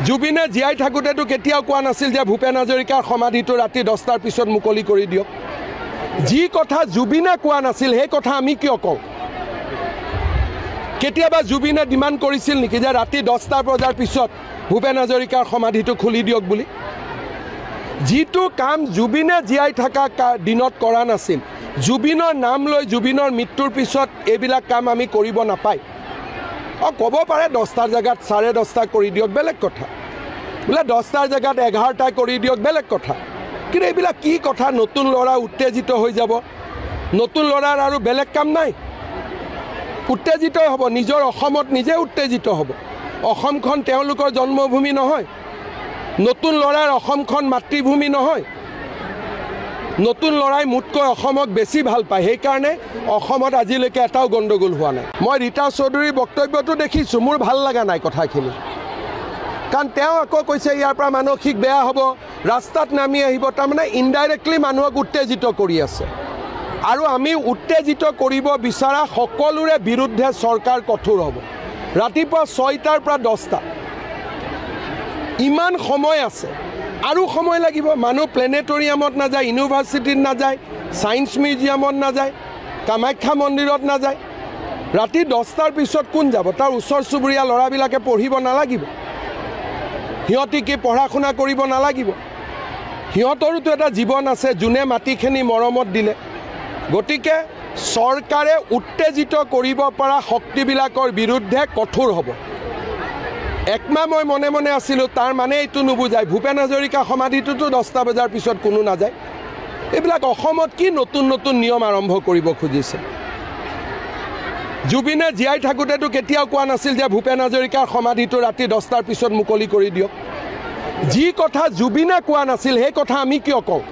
জুবিনে জীয়াই থাকোঁতেতো কেতিয়াও কোৱা নাছিল যে ভূপেন হাজৰিকাৰ সমাধিটো ৰাতি 10টাৰ পিছত মুকলি কৰি দিয়ক যি কথা জুবিনে কোৱা নাছিল সেই কথা আমি কিয় কওঁ কেতিয়াবা জুবিনে ডিমাণ্ড কৰিছিল নেকি যে ৰাতি 10টা বজাৰ পিছত ভূপেন হাজৰিকাৰ সমাধিটো খুলি দিয়ক বুলি যিটো কাম জুবিনে জীয়াই থকা দিনত কৰা নাছিল জুবিনৰ নাম লৈ জুবিনৰ মৃত্যুৰ পিছত এইবিলাক কাম আমি কৰিব নাপায় ক'ব পাৰে 10টাৰ জেগাত 10:30 কৰি দিয়ক বেলেগ কথা বোলে 10টাৰ জেগাত 11টা কৰি দিয়ক বেলেগ কথা কিন্তু এইবিলাক কি কথা নতুন ল'ৰা উত্তেজিত হৈ যাব নতুন ল'ৰাৰ আৰু বেলেগ কাম নাই উত্তেজিত হ'ব নিজৰ অসমত নিজে উত্তেজিত হ'ব অসমখন তেওঁলোকৰ জন্মভূমি নহয় নতুন ল'ৰাৰ অসমখন মাতৃভূমি নহয় নতুন ল'ৰাই মুতকৈ অসমক বেছি ভাল পায় সেইকাৰণে অসমত আজিলৈকে এটাও গণ্ডগোল হোৱা নাই মই ৰীতা চৌধুৰীৰ বক্তব্যটো দেখিছোঁ মোৰ ভাল লগা নাই কথাখিনি কাৰণ তেওঁ আকৌ কৈছে ইয়াৰ পৰা মানসিক বেয়া হ'ব ৰাস্তাত নামি আহিব তাৰমানে ইনডাইৰেক্টলি মানুহক উত্তেজিত কৰি আছে আৰু আমি উত্তেজিত কৰিব বিচৰা সকলোৰে বিৰুদ্ধে চৰকাৰ কঠোৰ হ'ব ৰাতিপুৱা 6টাৰ পৰা 10টা ইমান সময় আছে আৰু সময় লাগিব মানুহ প্লেনেটৰিয়ামত নাযায় ইউনিভাৰ্চিটিত নাযায় সায়েন্স মিউজিয়ামত নাযায় কামাখ্যা মন্দিৰত নাযায় ৰাতি 10টাৰ পিছত কোন যাব তাৰ ওচৰ চুবুৰীয়া ল'ৰাবিলাকে পঢ়িব নালাগিব সিহঁতি কি পঢ়া শুনা কৰিব নালাগিব সিহঁতৰোতো এটা জীৱন আছে যোনে মাটিখিনি মৰমত দিলে গতিকে চৰকাৰে উত্তেজিত কৰিব পৰা শক্তিবিলাকৰ বিৰুদ্ধে কঠোৰ হ'ব একমাহ মই মনে মনে আছিলোঁ তাৰ মানে এইটো নুবুজায় ভূপেন হাজৰিকা সমাধিটোতো 10টা বজাৰ পিছত কোনো নাযায় এইবিলাক অসমত কি নতুন নতুন নিয়ম আৰম্ভ কৰিব খুজিছে জুবিনে জীয়াই থাকোঁতেতো কেতিয়াও কোৱা নাছিল যে ভূপেন হাজৰিকাৰ সমাধিটো ৰাতি 10টাৰ পিছত মুকলি কৰি দিয়ক যি কথা জুবিনে কোৱা নাছিল সেই কথা আমি কিয় কওঁ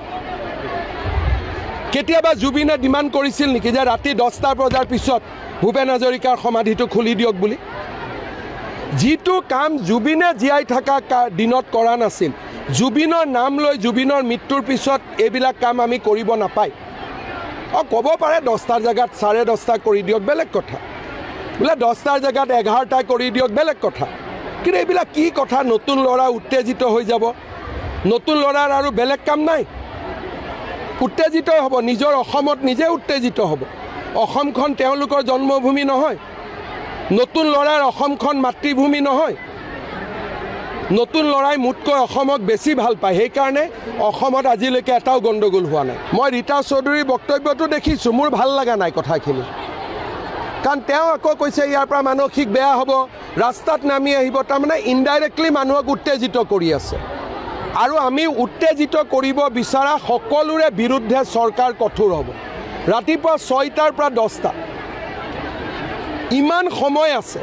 কেতিয়াবা জুবিনে ডিমাণ্ড কৰিছিল নেকি যে ৰাতি 10টা বজাৰ পিছত ভূপেন হাজৰিকাৰ সমাধিটো খুলি দিয়ক বুলি যিটো কাম জুবিনে জীয়াই থকা দিনত কৰা নাছিল জুবিনৰ নাম লৈ জুবিনৰ মৃত্যুৰ পিছত এইবিলাক কাম আমি কৰিব নাপায় ক'ব পাৰে 10টাৰ জেগাত 10:30 কৰি দিয়ক বেলেগ কথা বোলে 10টাৰ জেগাত 11টা কৰি দিয়ক বেলেগ কথা কিন্তু এইবিলাক কি কথা নতুন ল'ৰা উত্তেজিত হৈ যাব নতুন ল'ৰাৰ আৰু বেলেগ কাম নাই উত্তেজিত হ'ব নিজৰ অসমত নিজে উত্তেজিত হ'ব অসমখন তেওঁলোকৰ জন্মভূমি নহয় নতুন ল'ৰাৰ অসমখন মাতৃভূমি নহয় নতুন ল'ৰাই মুতকৈ অসমক বেছি ভাল পায় সেইকাৰণে অসমত আজিলৈকে এটাও গণ্ডগোল হোৱা নাই মই ৰীতা চৌধুৰীৰ বক্তব্যটো দেখিছোঁ মোৰ ভাল লগা নাই কথাখিনি কাৰণ তেওঁ আকৌ কৈছে ইয়াৰ পৰা মানসিক বেয়া হ'ব ৰাস্তাত নামি আহিব তাৰমানে ইনডাইৰেক্টলি মানুহক উত্তেজিত কৰি আছে আৰু আমি উত্তেজিত কৰিব বিচৰা সকলোৰে বিৰুদ্ধে চৰকাৰ কঠোৰ হ'ব ৰাতিপুৱা 6টাৰ পৰা 10টা ইমান সময় আছে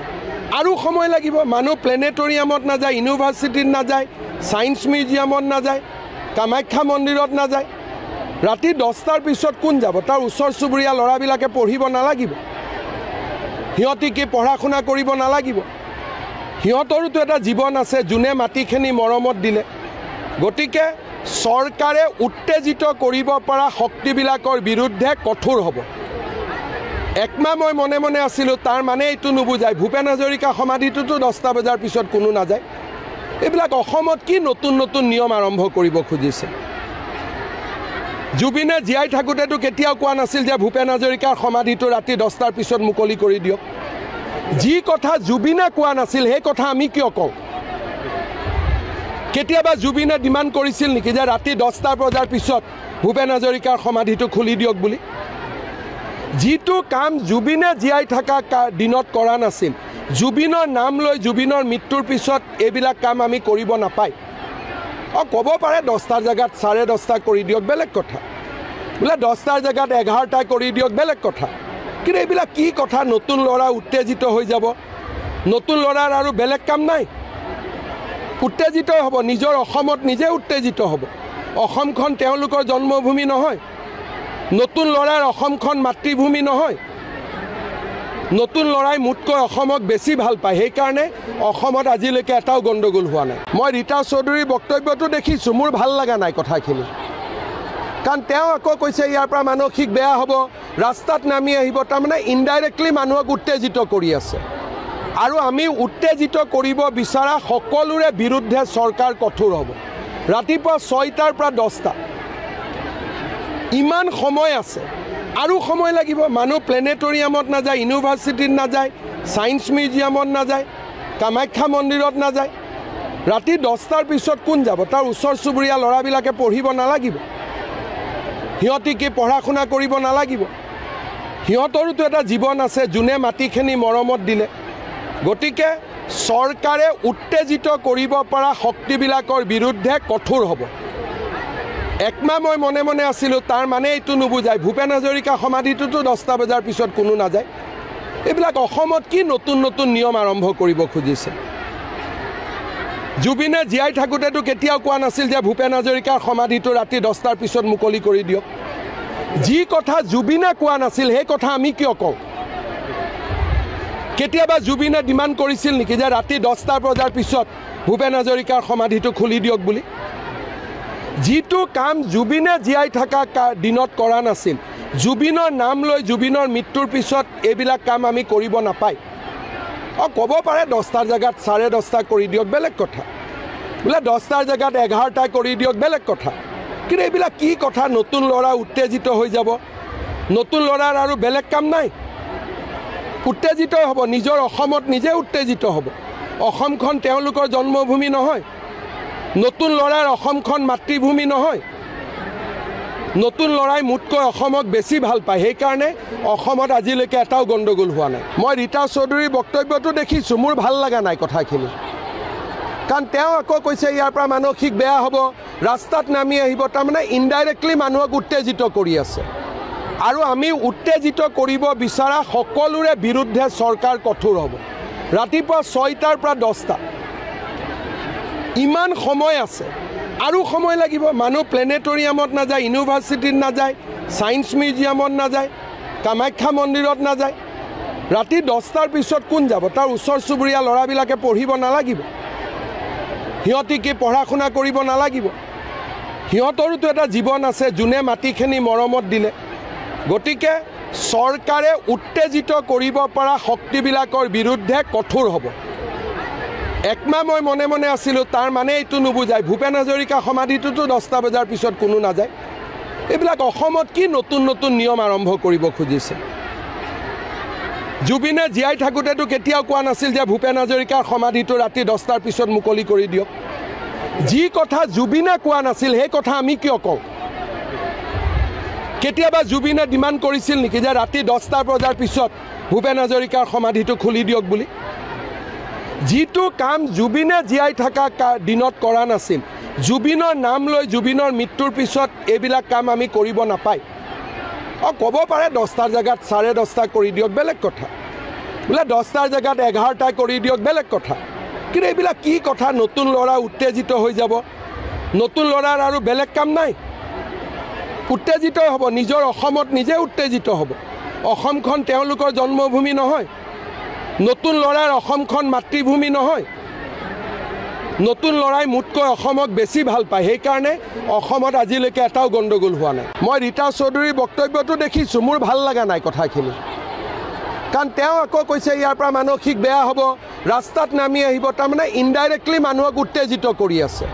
আৰু সময় লাগিব মানুহ প্লেনেটৰিয়ামত নাযায় ইউনিভাৰ্চিটিত নাযায় সায়েন্স মিউজিয়ামত নাযায় কামাখ্যা মন্দিৰত নাযায় ৰাতি 10টাৰ পিছত কোন যাব তাৰ ওচৰ চুবুৰীয়া ল'ৰাবিলাকে পঢ়িব নালাগিব সিহঁতি কি পঢ়া শুনা কৰিব নালাগিব সিহঁতৰোতো এটা জীৱন আছে যোনে মাটিখিনি মৰমত দিলে গতিকে চৰকাৰে উত্তেজিত কৰিব পৰা শক্তিবিলাকৰ বিৰুদ্ধে কঠোৰ হ'ব একমাহ মই মনে মনে আছিলোঁ, তাৰ মানে এইটো নুবুজায় ভূপেন হাজৰিকা সমাধিটোতো 10টা বজাৰ পিছত কোনো নাযায়। এইবিলাক অসমত কি নতুন নতুন নিয়ম আৰম্ভ কৰিব খুজিছে। জুবিনে জীয়াই থাকোঁতেতো কেতিয়াও কোৱা নাছিল যে ভূপেন হাজৰিকাৰ সমাধিটো ৰাতি 10টাৰ পিছত মুকলি কৰি দিয়ক। যি কথা জুবিনে কোৱা নাছিল সেই কথা আমি কিয় কওঁ? কেতিয়াবা জুবিনে ডিমাণ্ড কৰিছিল নেকি যে ৰাতি 10টা বজাৰ পিছত ভূপেন হাজৰিকাৰ সমাধিটো খুলি দিয়ক বুলি? যিটো কাম জুবিনে জীয়াই থকা দিনত কৰা নাছিল, জুবিনৰ নাম লৈ জুবিনৰ মৃত্যুৰ পিছত এইবিলাক কাম আমি কৰিব নাপায়। ক'ব পাৰে 10টাৰ জেগাত 10:30 কৰি দিয়ক, বেলেগ কথা। বোলে 10টাৰ জেগাত 11টা কৰি দিয়ক, বেলেগ কথা। কিন্তু এইবিলাক কি কথা? নতুন ল'ৰা উত্তেজিত হৈ যাব। নতুন ল'ৰাৰ আৰু বেলেগ কাম নাই, উত্তেজিত হ'ব। নিজৰ অসমত নিজে উত্তেজিত হ'ব। অসমখন তেওঁলোকৰ জন্মভূমি নহয়। নতুন ল'ৰাৰ অসমখন মাতৃভূমি নহয়। নতুন ল'ৰাই মোতকৈ অসমক বেছি ভাল পায়। সেইকাৰণে অসমত আজিলৈকে এটাও গণ্ডগোল হোৱা নাই। মই ৰীতা চৌধুৰীৰ বক্তব্যটো দেখিছোঁ, মোৰ ভাল লগা নাই কথাখিনি। কাৰণ তেওঁ আকৌ কৈছে ইয়াৰ পৰা মানসিক বেয়া হ'ব, ৰাস্তাত নামি আহিব। তাৰমানে ইনডাইৰেক্টলি মানুহক উত্তেজিত কৰি আছে। আৰু আমি উত্তেজিত কৰিব বিচৰা সকলোৰে বিৰুদ্ধে চৰকাৰ কঠোৰ হ'ব। ৰাতিপুৱা 6টাৰ পৰা 10টা, ইমান সময় আছে, আৰু সময় লাগিব। মানুহ প্লেনেটৰিয়ামত নাযায়, ইউনিভাৰ্চিটিত নাযায়, ছায়েন্স মিউজিয়ামত নাযায়, কামাখ্যা মন্দিৰত নাযায়। ৰাতি 10টাৰ পিছত কোন যাব? তাৰ ওচৰ চুবুৰীয়া ল'ৰাবিলাকে পঢ়িব নালাগিব? সিহঁতি কি পঢ়া শুনা কৰিব নালাগিব? সিহঁতৰোতো এটা জীৱন আছে, যোনে মাটিখিনি মৰমত দিলে। গতিকে চৰকাৰে উত্তেজিত কৰিব পৰা শক্তিবিলাকৰ বিৰুদ্ধে কঠোৰ হ'ব। একমাহ মই মনে মনে আছিলোঁ, তাৰ মানে এইটো নুবুজায় ভূপেন হাজৰিকা সমাধিটোতো 10টা বজাৰ পিছত কোনো নাযায়। এইবিলাক অসমত কি নতুন নতুন নিয়ম আৰম্ভ কৰিব খুজিছে। জুবিনে জীয়াই থাকোঁতেতো কেতিয়াও কোৱা নাছিল যে ভূপেন হাজৰিকাৰ সমাধিটো ৰাতি 10টাৰ পিছত মুকলি কৰি দিয়ক। যি কথা জুবিনে কোৱা নাছিল সেই কথা আমি কিয় কওঁ? কেতিয়াবা জুবিনে ডিমাণ্ড কৰিছিল নেকি যে ৰাতি 10টা বজাৰ পিছত ভূপেন হাজৰিকাৰ সমাধিটো খুলি দিয়ক বুলি? যিটো কাম জুবিনে জীয়াই থকা দিনত কৰা নাছিল, জুবিনৰ নাম লৈ জুবিনৰ মৃত্যুৰ পিছত এইবিলাক কাম আমি কৰিব নাপায়। ক'ব পাৰে 10টাৰ জেগাত 10:30 কৰি দিয়ক, বেলেগ কথা। বোলে 10টাৰ জেগাত 11টা কৰি দিয়ক, বেলেগ কথা। কিন্তু এইবিলাক কি কথা? নতুন ল'ৰা উত্তেজিত হৈ যাব। নতুন ল'ৰাৰ আৰু বেলেগ কাম নাই, উত্তেজিত হ'ব। নিজৰ অসমত নিজে উত্তেজিত হ'ব। অসমখন তেওঁলোকৰ জন্মভূমি নহয়। নতুন ল'ৰাৰ অসমখন মাতৃভূমি নহয়। নতুন ল'ৰাই মোতকৈ অসমক বেছি ভাল পায়। সেইকাৰণে অসমত আজিলৈকে এটাও গণ্ডগোল হোৱা নাই। মই ৰীতা চৌধুৰীৰ বক্তব্যটো দেখিছোঁ, মোৰ ভাল লগা নাই কথাখিনি। কাৰণ তেওঁ আকৌ কৈছে ইয়াৰ পৰা মানসিক বেয়া হ'ব, ৰাস্তাত নামি আহিব। তাৰমানে ইনডাইৰেক্টলি মানুহক উত্তেজিত কৰি আছে। আৰু আমি উত্তেজিত কৰিব বিচৰা সকলোৰে বিৰুদ্ধে চৰকাৰ কঠোৰ হ'ব। ৰাতিপুৱা 6টাৰ পৰা 10টা, ইমান সময় আছে, আৰু সময় লাগিব। মানুহ প্লেনেটৰিয়ামত নাযায়, ইউনিভাৰ্চিটিত নাযায়, ছায়েন্স মিউজিয়ামত নাযায়, কামাখ্যা মন্দিৰত নাযায়। ৰাতি 10টাৰ পিছত কোন যাব? তাৰ ওচৰ চুবুৰীয়া ল'ৰাবিলাকে পঢ়িব নালাগিব? সিহঁতি কি পঢ়া শুনা কৰিব নালাগিব? সিহঁতৰোতো এটা জীৱন আছে, যোনে মাটিখিনি মৰমত দিলে। গতিকে চৰকাৰে উত্তেজিত কৰিব পৰা শক্তিবিলাকৰ বিৰুদ্ধে কঠোৰ হ'ব। একমাহ মই মনে মনে আছিলোঁ, তাৰ মানে এইটো নুবুজায় ভূপেন হাজৰিকা সমাধিটোতো 10টা বজাৰ পিছত কোনো নাযায়। এইবিলাক অসমত কি নতুন নতুন নিয়ম আৰম্ভ কৰিব খুজিছে। জুবিনে জীয়াই থাকোঁতেতো কেতিয়াও কোৱা নাছিল যে ভূপেন হাজৰিকাৰ সমাধিটো ৰাতি 10টাৰ পিছত মুকলি কৰি দিয়ক। যি কথা জুবিনে কোৱা নাছিল সেই কথা আমি কিয় কওঁ? কেতিয়াবা জুবিনে ডিমাণ্ড কৰিছিল নেকি যে ৰাতি 10টা বজাৰ পিছত ভূপেন হাজৰিকাৰ সমাধিটো খুলি দিয়ক বুলি? যিটো কাম জুবিনে জীয়াই থকা দিনত কৰা নাছিল, জুবিনৰ নাম লৈ জুবিনৰ মৃত্যুৰ পিছত এইবিলাক কাম আমি কৰিব নাপায়। ক'ব পাৰে 10টাৰ জেগাত 10:30 কৰি দিয়ক, বেলেগ কথা। বোলে 10টাৰ জেগাত 11টা কৰি দিয়ক, বেলেগ কথা। কিন্তু এইবিলাক কি কথা? নতুন ল'ৰা উত্তেজিত হৈ যাব। নতুন ল'ৰাৰ আৰু বেলেগ কাম নাই, উত্তেজিত হ'ব। নিজৰ অসমত নিজে উত্তেজিত হ'ব। অসমখন তেওঁলোকৰ জন্মভূমি নহয়। নতুন ল'ৰাৰ অসমখন মাতৃভূমি নহয়। নতুন ল'ৰাই মোতকৈ অসমক বেছি ভাল পায়। সেইকাৰণে অসমত আজিলৈকে এটাও গণ্ডগোল হোৱা নাই। মই ৰীতা চৌধুৰীৰ বক্তব্যটো দেখিছোঁ, মোৰ ভাল লগা নাই কথাখিনি। কাৰণ তেওঁ আকৌ কৈছে ইয়াৰ পৰা মানসিক বেয়া হ'ব, ৰাস্তাত নামি আহিব। তাৰমানে ইনডাইৰেক্টলি মানুহক উত্তেজিত কৰি আছে।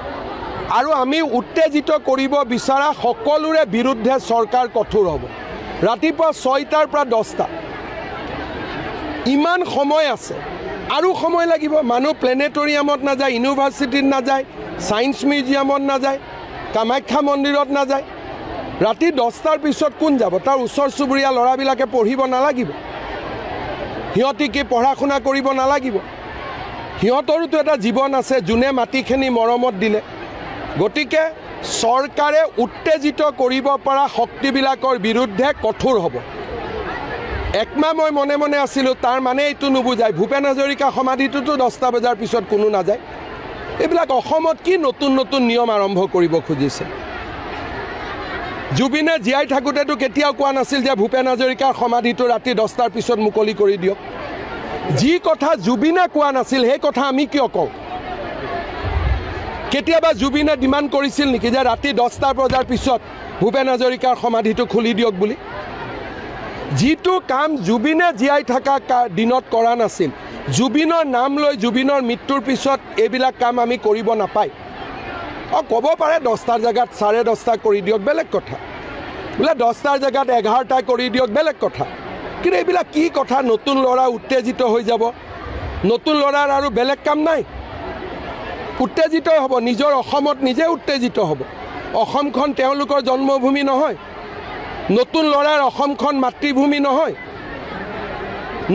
আৰু আমি উত্তেজিত কৰিব বিচৰা সকলোৰে বিৰুদ্ধে চৰকাৰ কঠোৰ হ'ব। ৰাতিপুৱা 6টাৰ পৰা 10টা, ইমান সময় আছে, আৰু সময় লাগিব। মানুহ প্লেনেটৰিয়ামত নাযায়, ইউনিভাৰ্চিটিত নাযায়, ছায়েন্স মিউজিয়ামত নাযায়, কামাখ্যা মন্দিৰত নাযায়। ৰাতি 10টাৰ পিছত কোন যাব? তাৰ ওচৰ চুবুৰীয়া ল'ৰাবিলাকে পঢ়িব নালাগিব? সিহঁতি কি পঢ়া শুনা কৰিব নালাগিব? সিহঁতৰোতো এটা জীৱন আছে, যোনে মাটিখিনি মৰমত দিলে। গতিকে চৰকাৰে উত্তেজিত কৰিব পৰা শক্তিবিলাকৰ বিৰুদ্ধে কঠোৰ হ'ব। একমাহ মই মনে মনে আছিলোঁ, তাৰ মানে এইটো নুবুজায় ভূপেন হাজৰিকা সমাধিটোতো 10টা বজাৰ পিছত কোনো নাযায়। এইবিলাক অসমত কি নতুন নতুন নিয়ম আৰম্ভ কৰিব খুজিছে? জুবিনে জীয়াই থাকোঁতেতো কেতিয়াও কোৱা নাছিল যে ভূপেন হাজৰিকাৰ সমাধিটো ৰাতি 10টাৰ পিছত মুকলি কৰি দিয়ক। যি কথা জুবিনে কোৱা নাছিল সেই কথা আমি কিয় কওঁ? কেতিয়াবা জুবিনে ডিমাণ্ড কৰিছিল নেকি যে ৰাতি 10টা বজাৰ পিছত ভূপেন হাজৰিকাৰ সমাধিটো খুলি দিয়ক বুলি? যিটো কাম জুবিনে জীয়াই থকা দিনত কৰা নাছিল, জুবিনৰ নাম লৈ জুবিনৰ মৃত্যুৰ পিছত এইবিলাক কাম আমি কৰিব নাপায়। ক'ব পাৰে 10টাৰ জেগাত 10:30 কৰি দিয়ক, বেলেগ কথা। বোলে 10টাৰ জেগাত 11টা কৰি দিয়ক, বেলেগ কথা। কিন্তু এইবিলাক কি কথা? নতুন ল'ৰা উত্তেজিত হৈ যাব। নতুন ল'ৰাৰ আৰু বেলেগ কাম নাই, উত্তেজিত হ'ব। নিজৰ অসমত নিজে উত্তেজিত হ'ব। অসমখন তেওঁলোকৰ জন্মভূমি নহয়। নতুন ল'ৰাৰ অসমখন মাতৃভূমি নহয়।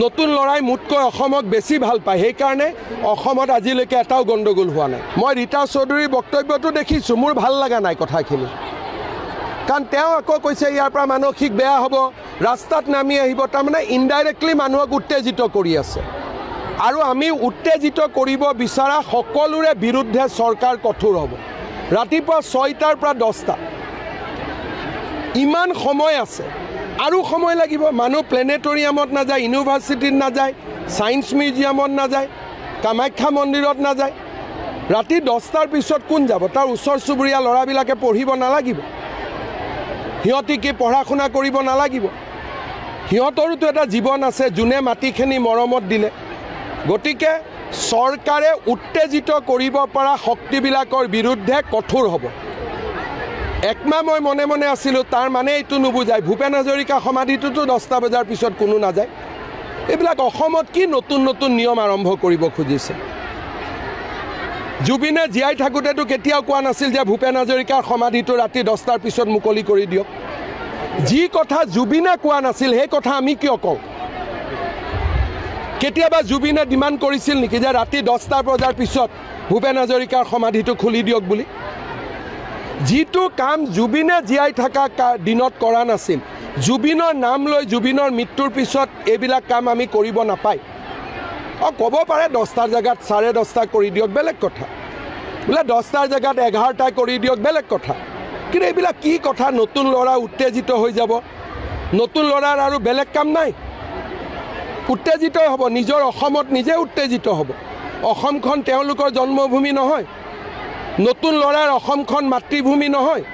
নতুন ল'ৰাই মোতকৈ অসমক বেছি ভাল পায়। সেইকাৰণে অসমত আজিলৈকে এটাও গণ্ডগোল হোৱা নাই। মই ৰীতা চৌধুৰীৰ বক্তব্যটো দেখিছোঁ, মোৰ ভাল লগা নাই কথাখিনি। কাৰণ তেওঁ আকৌ কৈছে ইয়াৰ পৰা মানসিক বেয়া হ'ব, ৰাস্তাত নামি আহিব। তাৰমানে ইনডাইৰেক্টলি মানুহক উত্তেজিত কৰি আছে। আৰু আমি উত্তেজিত কৰিব বিচৰা সকলোৰে বিৰুদ্ধে চৰকাৰ কঠোৰ হ'ব। ৰাতিপুৱা 6টাৰ পৰা 10টা, ইমান সময় আছে, আৰু সময় লাগিব। মানুহ প্লেনেটৰিয়ামত নাযায়, ইউনিভাৰ্চিটিত নাযায়, ছায়েন্স মিউজিয়ামত নাযায়, কামাখ্যা মন্দিৰত নাযায়। ৰাতি 10টাৰ পিছত কোন যাব? তাৰ ওচৰ চুবুৰীয়া ল'ৰাবিলাকে পঢ়িব নালাগিব? সিহঁতি কি পঢ়া শুনা কৰিব নালাগিব? সিহঁতৰোতো এটা জীৱন আছে, যোনে মাটিখিনি মৰমত দিলে। গতিকে চৰকাৰে উত্তেজিত কৰিব পৰা শক্তিবিলাকৰ বিৰুদ্ধে কঠোৰ হ'ব। একমাহ মই মনে মনে আছিলোঁ, তাৰ মানে এইটো নুবুজায় ভূপেন হাজৰিকা সমাধিটোতো 10টা বজাৰ পিছত কোনো নাযায়। এইবিলাক অসমত কি নতুন নতুন নিয়ম আৰম্ভ কৰিব খুজিছে? জুবিনে জীয়াই থাকোঁতেতো কেতিয়াও কোৱা নাছিল যে ভূপেন হাজৰিকাৰ সমাধিটো ৰাতি 10টাৰ পিছত মুকলি কৰি দিয়ক। যি কথা জুবিনে কোৱা নাছিল সেই কথা আমি কিয় কওঁ? কেতিয়াবা জুবিনে ডিমাণ্ড কৰিছিল নেকি যে ৰাতি 10টা বজাৰ পিছত ভূপেন হাজৰিকাৰ সমাধিটো খুলি দিয়ক বুলি? যিটো কাম জুবিনে জীয়াই থকা দিনত কৰা নাছিল, জুবিনৰ নাম লৈ জুবিনৰ মৃত্যুৰ পিছত এইবিলাক কাম আমি কৰিব নাপায়। ক'ব পাৰে 10টাৰ জেগাত 10:30 কৰি দিয়ক, বেলেগ কথা। বোলে 10টাৰ জেগাত 11টা কৰি দিয়ক, বেলেগ কথা। কিন্তু এইবিলাক কি কথা? নতুন ল'ৰা উত্তেজিত হৈ যাব। নতুন ল'ৰাৰ আৰু বেলেগ কাম নাই, উত্তেজিত হ'ব। নিজৰ অসমত নিজে উত্তেজিত হ'ব। অসমখন তেওঁলোকৰ জন্মভূমি নহয়। নতুন ল'ৰাৰ অসমখন মাতৃভূমি নহয়।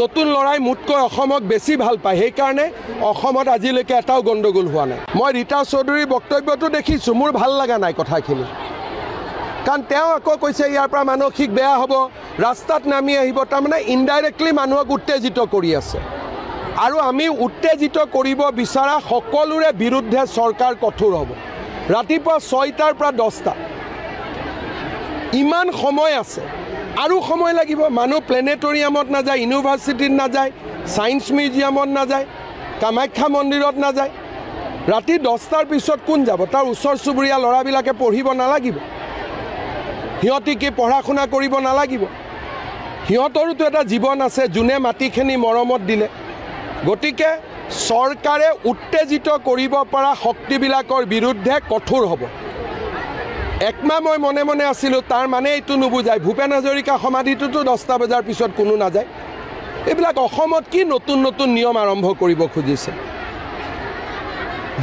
নতুন ল'ৰাই মোতকৈ অসমক বেছি ভাল পায়। সেইকাৰণে অসমত আজিলৈকে এটাও গণ্ডগোল হোৱা নাই। মই ৰীতা চৌধুৰীৰ বক্তব্যটো দেখিছোঁ, মোৰ ভাল লগা নাই কথাখিনি। কাৰণ তেওঁ আকৌ কৈছে ইয়াৰ পৰা মানসিক বেয়া হ'ব, ৰাস্তাত নামি আহিব। তাৰমানে ইনডাইৰেক্টলি মানুহক উত্তেজিত কৰি আছে। আৰু আমি উত্তেজিত কৰিব বিচৰা সকলোৰে বিৰুদ্ধে চৰকাৰ কঠোৰ হ'ব। ৰাতিপুৱা 6টাৰ পৰা 10টা, ইমান সময় আছে, আৰু সময় লাগিব। মানুহ প্লেনেটৰিয়ামত নাযায়, ইউনিভাৰ্চিটিত নাযায়, ছায়েন্স মিউজিয়ামত নাযায়, কামাখ্যা মন্দিৰত নাযায়। ৰাতি 10টাৰ পিছত কোন যাব? তাৰ ওচৰ চুবুৰীয়া ল'ৰাবিলাকে পঢ়িব নালাগিব? সিহঁতি কি পঢ়া শুনা কৰিব নালাগিব? সিহঁতৰোতো এটা জীৱন আছে, যোনে মাটিখিনি মৰমত দিলে। গতিকে চৰকাৰে উত্তেজিত কৰিব পৰা শক্তিবিলাকৰ বিৰুদ্ধে কঠোৰ হ'ব। একমাহ মই মনে মনে আছিলোঁ, তাৰ মানে এইটো নুবুজায় ভূপেন হাজৰিকা সমাধিটোতো 10টা বজাৰ পিছত কোনো নাযায়। এইবিলাক অসমত কি নতুন নতুন নিয়ম আৰম্ভ কৰিব খুজিছে?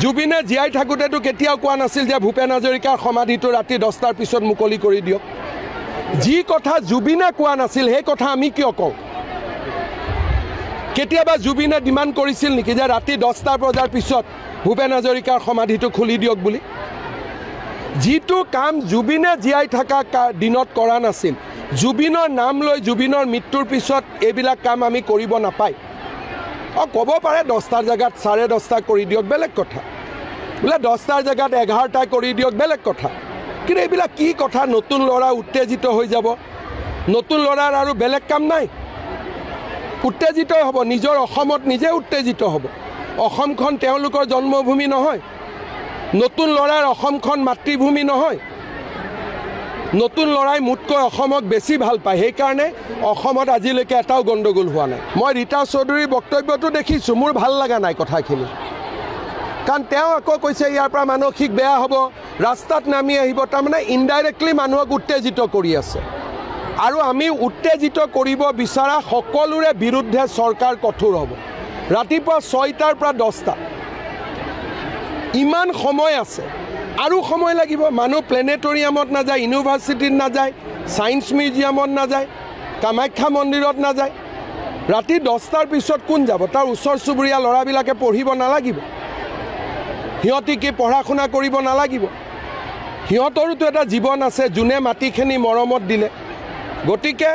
জুবিনে জীয়াই থাকোঁতেতো কেতিয়াও কোৱা নাছিল যে ভূপেন হাজৰিকাৰ সমাধিটো ৰাতি 10টাৰ পিছত মুকলি কৰি দিয়ক। যি কথা জুবিনে কোৱা নাছিল সেই কথা আমি কিয় কওঁ? কেতিয়াবা জুবিনে ডিমাণ্ড কৰিছিল নেকি যে ৰাতি 10টা বজাৰ পিছত ভূপেন হাজৰিকাৰ সমাধিটো খুলি দিয়ক বুলি? যিটো কাম জুবিনে জীয়াই থকা দিনত কৰা নাছিল, জুবিনৰ নাম লৈ জুবিনৰ মৃত্যুৰ পিছত এইবিলাক কাম আমি কৰিব নাপায়। ক'ব পাৰে 10টাৰ জেগাত 10:30 কৰি দিয়ক, বেলেগ কথা। বোলে 10টাৰ জেগাত 11টা কৰি দিয়ক, বেলেগ কথা। কিন্তু এইবিলাক কি কথা? নতুন ল'ৰা উত্তেজিত হৈ যাব। নতুন ল'ৰাৰ আৰু বেলেগ কাম নাই, উত্তেজিত হ'ব। নিজৰ অসমত নিজে উত্তেজিত হ'ব। অসমখন তেওঁলোকৰ জন্মভূমি নহয়, নতুন ল'ৰাৰ অসমখন মাতৃভূমি নহয়। নতুন ল'ৰাই মোতকৈ অসমক বেছি ভাল পায়, সেইকাৰণে অসমত আজিলৈকে এটাও গণ্ডগোল হোৱা নাই। মই ৰীতা চৌধুৰীৰ বক্তব্যটো দেখিছোঁ, মোৰ ভাল লগা নাই কথাখিনি। কাৰণ তেওঁ আকৌ কৈছে ইয়াৰ পৰা মানসিক বেয়া হ'ব, ৰাস্তাত নামি আহিব। তাৰমানে ইনডাইৰেক্টলি মানুহক উত্তেজিত কৰি আছে। আৰু আমি উত্তেজিত কৰিব বিচৰা সকলোৰে বিৰুদ্ধে চৰকাৰ কঠোৰ হ'ব। ৰাতিপুৱা 6টাৰ পৰা 10টা, ইমান সময় আছে, আৰু সময় লাগিব। মানুহ প্লেনেটৰিয়ামত নাযায়, ইউনিভাৰ্চিটিত নাযায়, ছায়েন্স মিউজিয়ামত নাযায়, কামাখ্যা মন্দিৰত নাযায়। ৰাতি 10টাৰ পিছত কোন যাব? তাৰ ওচৰ চুবুৰীয়া ল'ৰাবিলাকে পঢ়িব নালাগিব? সিহঁতি কি পঢ়া শুনা কৰিব নালাগিব? সিহঁতৰোতো এটা জীৱন আছে, যোনে মাটিখিনি মৰমত দিলে। গতিকে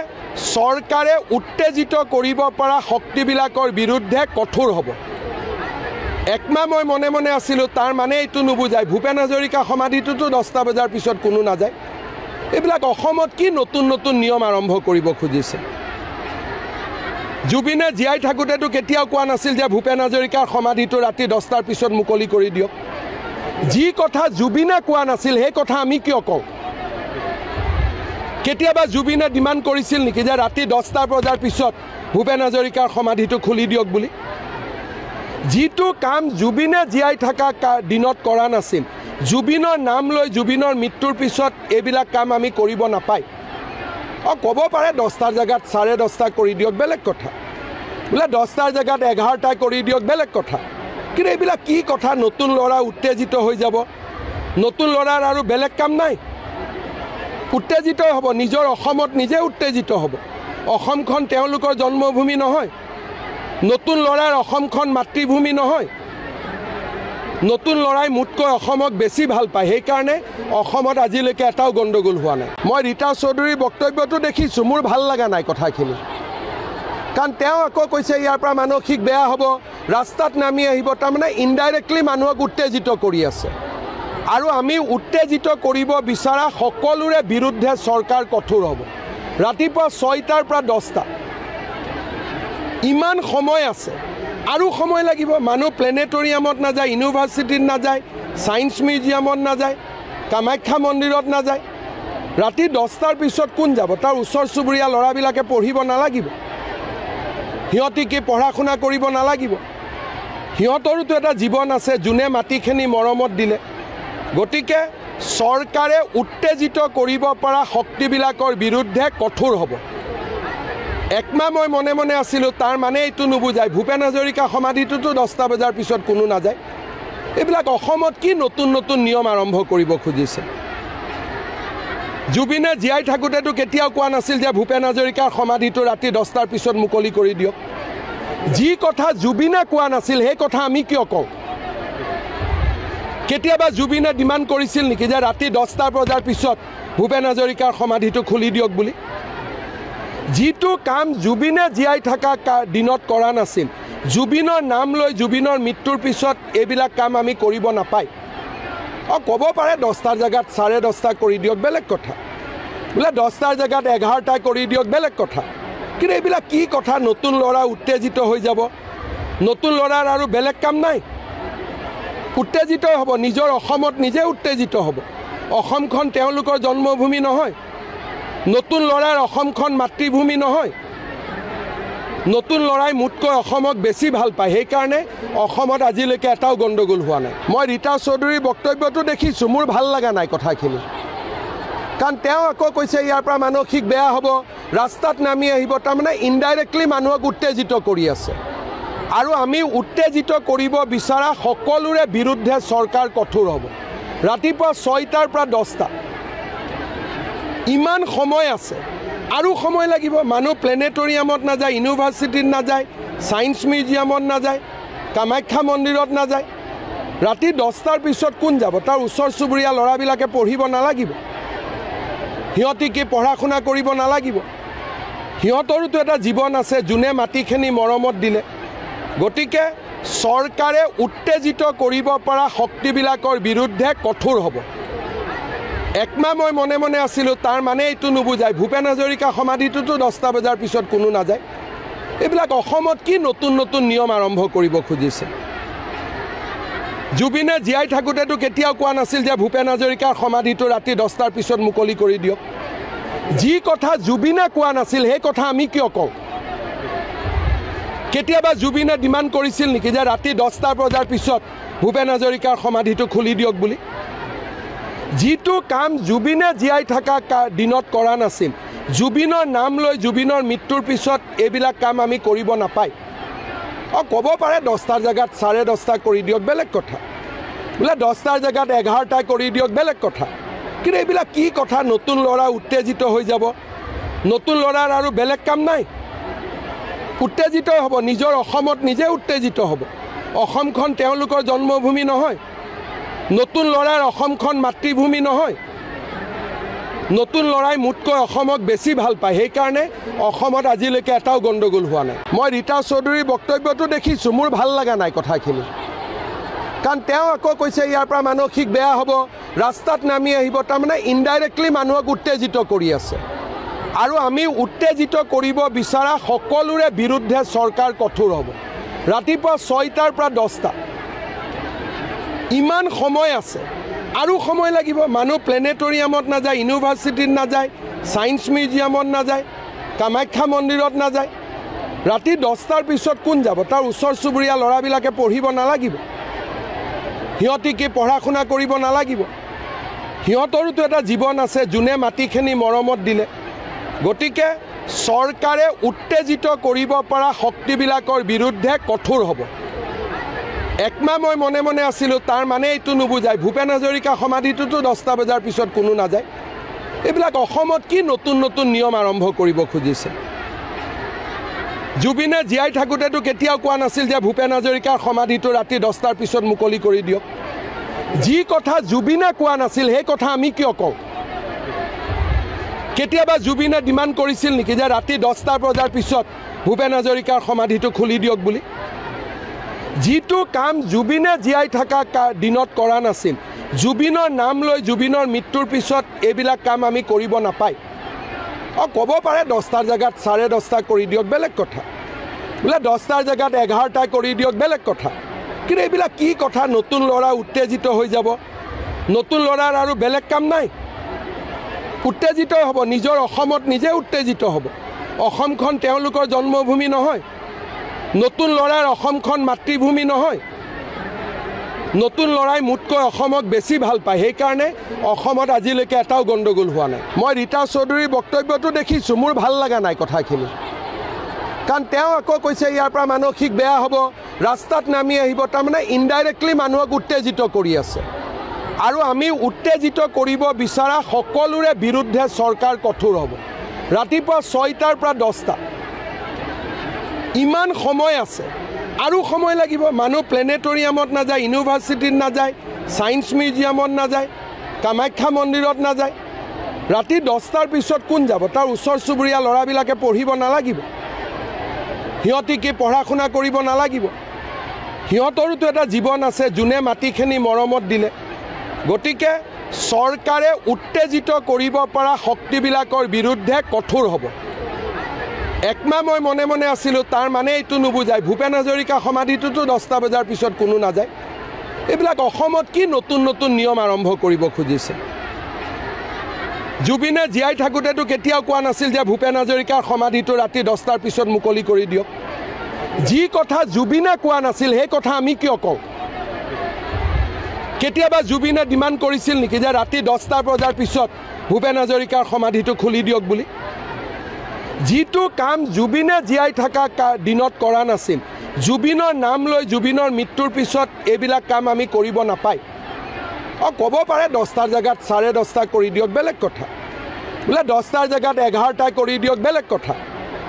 চৰকাৰে উত্তেজিত কৰিব পৰা শক্তিবিলাকৰ বিৰুদ্ধে কঠোৰ হ'ব। একমাহ মই মনে মনে আছিলোঁ, তাৰ মানে এইটো নুবুজায় ভূপেন হাজৰিকা সমাধিটোতো 10টা বজাৰ পিছত কোনো নাযায়। এইবিলাক অসমত কি নতুন নতুন নিয়ম আৰম্ভ কৰিব খুজিছে? জুবিনে জীয়াই থাকোঁতেতো কেতিয়াও কোৱা নাছিল যে ভূপেন হাজৰিকাৰ সমাধিটো ৰাতি 10টাৰ পিছত মুকলি কৰি দিয়ক। যি কথা জুবিনে কোৱা নাছিল সেই কথা আমি কিয় কওঁ? কেতিয়াবা জুবিনে ডিমাণ্ড কৰিছিল নেকি যে ৰাতি 10টা বজাৰ পিছত ভূপেন হাজৰিকাৰ সমাধিটো খুলি দিয়ক বুলি? যিটো কাম জুবিনে জীয়াই থকা দিনত কৰা নাছিল, জুবিনৰ নাম লৈ জুবিনৰ মৃত্যুৰ পিছত এইবিলাক কাম আমি কৰিব নাপায়। ক'ব পাৰে 10টাৰ জেগাত 10:30 কৰি দিয়ক, বেলেগ কথা। বোলে 10টাৰ জেগাত 11টা কৰি দিয়ক, বেলেগ কথা। কিন্তু এইবিলাক কি কথা? নতুন ল'ৰা উত্তেজিত হৈ যাব। নতুন ল'ৰাৰ আৰু বেলেগ কাম নাই, উত্তেজিত হ'ব। নিজৰ অসমত নিজে উত্তেজিত হ'ব। অসমখন তেওঁলোকৰ জন্মভূমি নহয়, নতুন ল'ৰাৰ অসমখন মাতৃভূমি নহয়। নতুন ল'ৰাই মোতকৈ অসমক বেছি ভাল পায়, সেইকাৰণে অসমত আজিলৈকে এটাও গণ্ডগোল হোৱা নাই। মই ৰীতা চৌধুৰীৰ বক্তব্যটো দেখিছোঁ, মোৰ ভাল লগা নাই কথাখিনি। কাৰণ তেওঁ আকৌ কৈছে ইয়াৰ পৰা মানসিক বেয়া হ'ব, ৰাস্তাত নামি আহিব। তাৰমানে ইনডাইৰেক্টলি মানুহক উত্তেজিত কৰি আছে। আৰু আমি উত্তেজিত কৰিব বিচৰা সকলোৰে বিৰুদ্ধে চৰকাৰ কঠোৰ হ'ব। ৰাতিপুৱা 6টাৰ পৰা 10টা, ইমান সময় আছে, আৰু সময় লাগিব। মানুহ প্লেনেটৰিয়ামত নাযায়, ইউনিভাৰ্চিটিত নাযায়, ছায়েন্স মিউজিয়ামত নাযায়, কামাখ্যা মন্দিৰত নাযায়। ৰাতি 10টাৰ পিছত কোন যাব? তাৰ ওচৰ চুবুৰীয়া ল'ৰাবিলাকে পঢ়িব নালাগিব? সিহঁতি কি পঢ়া শুনা কৰিব নালাগিব? সিহঁতৰোতো এটা জীৱন আছে, যোনে মাটিখিনি মৰমত দিলে। গতিকে চৰকাৰে উত্তেজিত কৰিব পৰা শক্তিবিলাকৰ বিৰুদ্ধে কঠোৰ হ'ব। একমাহ মই মনে মনে আছিলোঁ, তাৰ মানে এইটো নুবুজায় ভূপেন হাজৰিকা সমাধিটোতো 10টা বজাৰ পিছত কোনো নাযায়। এইবিলাক অসমত কি নতুন নতুন নিয়ম আৰম্ভ কৰিব খুজিছে? জুবিনে জীয়াই থাকোঁতেতো কেতিয়াও কোৱা নাছিল যে ভূপেন হাজৰিকাৰ সমাধিটো ৰাতি 10টাৰ পিছত মুকলি কৰি দিয়ক। যি কথা জুবিনে কোৱা নাছিল সেই কথা আমি কিয় কওঁ? কেতিয়াবা জুবিনে ডিমাণ্ড কৰিছিল নেকি যে ৰাতি 10টা বজাৰ পিছত ভূপেন হাজৰিকাৰ সমাধিটো খুলি দিয়ক বুলি? যিটো কাম জুবিনে জীয়াই থকা দিনত কৰা নাছিল, জুবিনৰ নাম লৈ জুবিনৰ মৃত্যুৰ পিছত এইবিলাক কাম আমি কৰিব নাপায়। ক'ব পাৰে 10টাৰ জেগাত 10:30 কৰি দিয়ক, বেলেগ কথা। বোলে 10টাৰ জেগাত 11টা কৰি দিয়ক, বেলেগ কথা। কিন্তু এইবিলাক কি কথা? নতুন ল'ৰা উত্তেজিত হৈ যাব। নতুন ল'ৰাৰ আৰু বেলেগ কাম নাই, উত্তেজিত হ'ব। নিজৰ অসমত নিজে উত্তেজিত হ'ব। অসমখন তেওঁলোকৰ জন্মভূমি নহয়, নতুন ল'ৰাৰ অসমখন মাতৃভূমি নহয়। নতুন ল'ৰাই মোতকৈ অসমক বেছি ভাল পায়, সেইকাৰণে অসমত আজিলৈকে এটাও গণ্ডগোল হোৱা নাই। মই ৰীতা চৌধুৰীৰ বক্তব্যটো দেখিছোঁ, মোৰ ভাল লগা নাই কথাখিনি। কাৰণ তেওঁ আকৌ কৈছে ইয়াৰ পৰা মানসিক বেয়া হ'ব, ৰাস্তাত নামি আহিব। তাৰমানে ইনডাইৰেক্টলি মানুহক উত্তেজিত কৰি আছে। আৰু আমি উত্তেজিত কৰিব বিচৰা সকলোৰে বিৰুদ্ধে চৰকাৰ কঠোৰ হ'ব। ৰাতিপুৱা 6টাৰ পৰা 10টা, ইমান সময় আছে, আৰু সময় লাগিব মানুহ প্লেনেটৰিয়ামত নাযায় ইউনিভাৰ্চিটিত নাযায় সায়েন্স মিউজিয়ামত নাযায় কামাখ্যা মন্দিৰত নাযায় ৰাতি 10টাৰ পিছত কোন যাব তাৰ ওচৰ চুবুৰীয়া ল'ৰাবিলাকে পঢ়িব নালাগিব হিয়তি কি পঢ়া শুনা কৰিব নালাগিব হিয়তৰতো এটা জীৱন আছে যোনে মাটিখিনি মৰমত দিলে গতিকে চৰকাৰে উত্তেজিত কৰিব পৰা শক্তিবিলাকৰ বিৰুদ্ধে কঠোৰ হ'ব একমাহ মই মনে মনে আছিলোঁ তাৰ মানে এইটো নুবুজায় ভূপেন হাজৰিকা সমাধিটোতো 10টা বজাৰ পিছত কোনো নাযায় এইবিলাক অসমত কি নতুন নতুন নিয়ম আৰম্ভ কৰিব খুজিছে জুবিনে জীয়াই থাকোঁতেতো কেতিয়াও কোৱা নাছিল যে ভূপেন হাজৰিকাৰ সমাধিটো ৰাতি 10টাৰ পিছত মুকলি কৰি দিয়ক যি কথা জুবিনে কোৱা নাছিল সেই কথা আমি কিয় কওঁ কেতিয়াবা জুবিনে ডিমাণ্ড কৰিছিল নেকি যে ৰাতি 10টা বজাৰ পিছত ভূপেন হাজৰিকাৰ সমাধিটো খুলি দিয়ক বুলি যিটো কাম জুবিনে জীয়াই থকা দিনত কৰা নাছিল জুবিনৰ নাম লৈ জুবিনৰ মৃত্যুৰ পিছত এইবিলাক কাম আমি কৰিব নাপায় ক'ব পাৰে 10টাৰ জেগাত 10:30 কৰি দিয়ক বেলেগ কথা বোলে 10টাৰ জেগাত 11টা কৰি দিয়ক বেলেগ কথা কিন্তু এইবিলাক কি কথা নতুন ল'ৰা উত্তেজিত হৈ যাব নতুন ল'ৰাৰ আৰু বেলেগ কাম নাই উত্তেজিত হ'ব নিজৰ অসমত নিজে উত্তেজিত হ'ব অসমখন তেওঁলোকৰ জন্মভূমি নহয় নতুন ল'ৰাৰ অসমখন মাতৃভূমি নহয় নতুন ল'ৰাই মুঠকৈ অসমক বেছি ভাল পায় সেইকাৰণে অসমত আজিলৈকে এটাও গণ্ডগোল হোৱা নাই মই ৰীতা চৌধুৰীৰ বক্তব্যটো দেখিছোঁ মোৰ ভাল লগা নাই কথাখিনি কাৰণ তেওঁ আকৌ কৈছে ইয়াৰ পৰা মানসিক বেয়া হ'ব ৰাস্তাত নামি আহিব তাৰমানে ইনডাইৰেক্টলি মানুহক উত্তেজিত কৰি আছে আৰু আমি উত্তেজিত কৰিব বিচৰা সকলোৰে বিৰুদ্ধে চৰকাৰ কঠোৰ হ'ব ৰাতিপুৱা 6টাৰ পৰা 10টা ইমান সময় আছে আৰু সময় লাগিব মানুহ প্লেনেটৰিয়ামত নাযায় ইউনিভাৰ্চিটিত নাযায় সায়েন্স মিউজিয়ামত নাযায় কামাখ্যা মন্দিৰত নাযায় ৰাতি 10টাৰ পিছত কোন যাব তাৰ ওচৰ চুবুৰীয়া ল'ৰাবিলাকে পঢ়িব নালাগিব হিয়তি কি পঢ়া শুনা কৰিব নালাগিব হিয়তৰতো এটা জীৱন আছে যোনে মাটিখিনি মৰমত দিলে গতিকে চৰকাৰে উত্তেজিত কৰিব পৰা শক্তিবিলাকৰ বিৰুদ্ধে কঠোৰ হ'ব একমাহ মই মনে মনে আছিলোঁ তাৰ মানে এইটো নুবুজায় ভূপেন হাজৰিকা সমাধিটোতো 10টা বজাৰ পিছত কোনো নাযায় এইবিলাক অসমত কি নতুন নতুন নিয়ম আৰম্ভ কৰিব খুজিছে জুবিনে জীয়াই থাকোঁতেতো কেতিয়াও কোৱা নাছিল যে ভূপেন হাজৰিকাৰ সমাধিটো ৰাতি 10টাৰ পিছত মুকলি কৰি দিয়ক যি কথা জুবিনে কোৱা নাছিল সেই কথা আমি কিয় কওঁ কেতিয়াবা জুবিনে ডিমাণ্ড কৰিছিল নেকি যে ৰাতি 10টা বজাৰ পিছত ভূপেন হাজৰিকাৰ সমাধিটো খুলি দিয়ক বুলি যিটো কাম জুবিনে জীয়াই থকা দিনত কৰা নাছিল জুবিনৰ নাম লৈ জুবিনৰ মৃত্যুৰ পিছত এইবিলাক কাম আমি কৰিব নাপায় ক'ব পাৰে 10টাৰ জেগাত 10:30 কৰি দিয়ক বেলেগ কথা বোলে 10টাৰ জেগাত 11টা কৰি দিয়ক বেলেগ কথা কিন্তু এইবিলাক কি কথা নতুন ল'ৰা উত্তেজিত হৈ যাব নতুন ল'ৰাৰ আৰু বেলেগ কাম নাই উত্তেজিত হ'ব নিজৰ অসমত নিজে উত্তেজিত হ'ব অসমখন তেওঁলোকৰ জন্মভূমি নহয় নতুন ল'ৰাৰ অসমখন মাতৃভূমি নহয় নতুন ল'ৰাই মুঠকৈ অসমক বেছি ভাল পায় সেইকাৰণে অসমত আজিলৈকে এটাও গণ্ডগোল হোৱা নাই মই ৰীতা চৌধুৰীৰ বক্তব্যটো দেখিছোঁ মোৰ ভাল লগা নাই কথাখিনি কাৰণ তেওঁ আকৌ কৈছে ইয়াৰ পৰা মানসিক বেয়া হ'ব ৰাস্তাত নামি আহিব তাৰমানে ইনডাইৰেক্টলি মানুহক উত্তেজিত কৰি আছে আৰু আমি উত্তেজিত কৰিব বিচৰা সকলোৰে বিৰুদ্ধে চৰকাৰ কঠোৰ হ'ব ৰাতিপুৱা 6টাৰ পৰা 10টা ইমান সময় আছে আৰু সময় লাগিব মানুহ প্লেনেটৰিয়ামত নাযায় ইউনিভাৰ্চিটিত নাযায় সায়েন্স মিউজিয়ামত নাযায় কামাখ্যা মন্দিৰত নাযায় ৰাতি 10টাৰ পিছত কোন যাব তাৰ ওচৰ চুবুৰীয়া ল'ৰাবিলাকে পঢ়িব নালাগিব হিয়তি কি পঢ়া শুনা কৰিব নালাগিব হিয়তৰতো এটা জীৱন আছে যোনে মাটিখিনি মৰমত দিলে গতিকে চৰকাৰে উত্তেজিত কৰিব পৰা শক্তিবিলাকৰ বিৰুদ্ধে কঠোৰ হ'ব একমাহ মই মনে মনে আছিলোঁ তাৰ মানে এইটো নুবুজায় ভূপেন হাজৰিকা সমাধিটোতো 10টা বজাৰ পিছত কোনো নাযায় এইবিলাক অসমত কি নতুন নতুন নিয়ম আৰম্ভ কৰিব খুজিছে জুবিনে জীয়াই থাকোঁতেতো কেতিয়াও কোৱা নাছিল যে ভূপেন হাজৰিকাৰ সমাধিটো ৰাতি 10টাৰ পিছত মুকলি কৰি দিয়ক যি কথা জুবিনে কোৱা নাছিল সেই কথা আমি কিয় কওঁ কেতিয়াবা জুবিনে ডিমাণ্ড কৰিছিল নেকি যে ৰাতি 10টা বজাৰ পিছত ভূপেন হাজৰিকাৰ সমাধিটো খুলি দিয়ক বুলি যিটো কাম জুবিনে জীয়াই থকা দিনত কৰা নাছিল জুবিনৰ নাম লৈ জুবিনৰ মৃত্যুৰ পিছত এইবিলাক কাম আমি কৰিব নাপায় ক'ব পাৰে 10টাৰ জেগাত 10:30 কৰি দিয়ক বেলেগ কথা বোলে 10টাৰ জেগাত 11টা কৰি দিয়ক বেলেগ কথা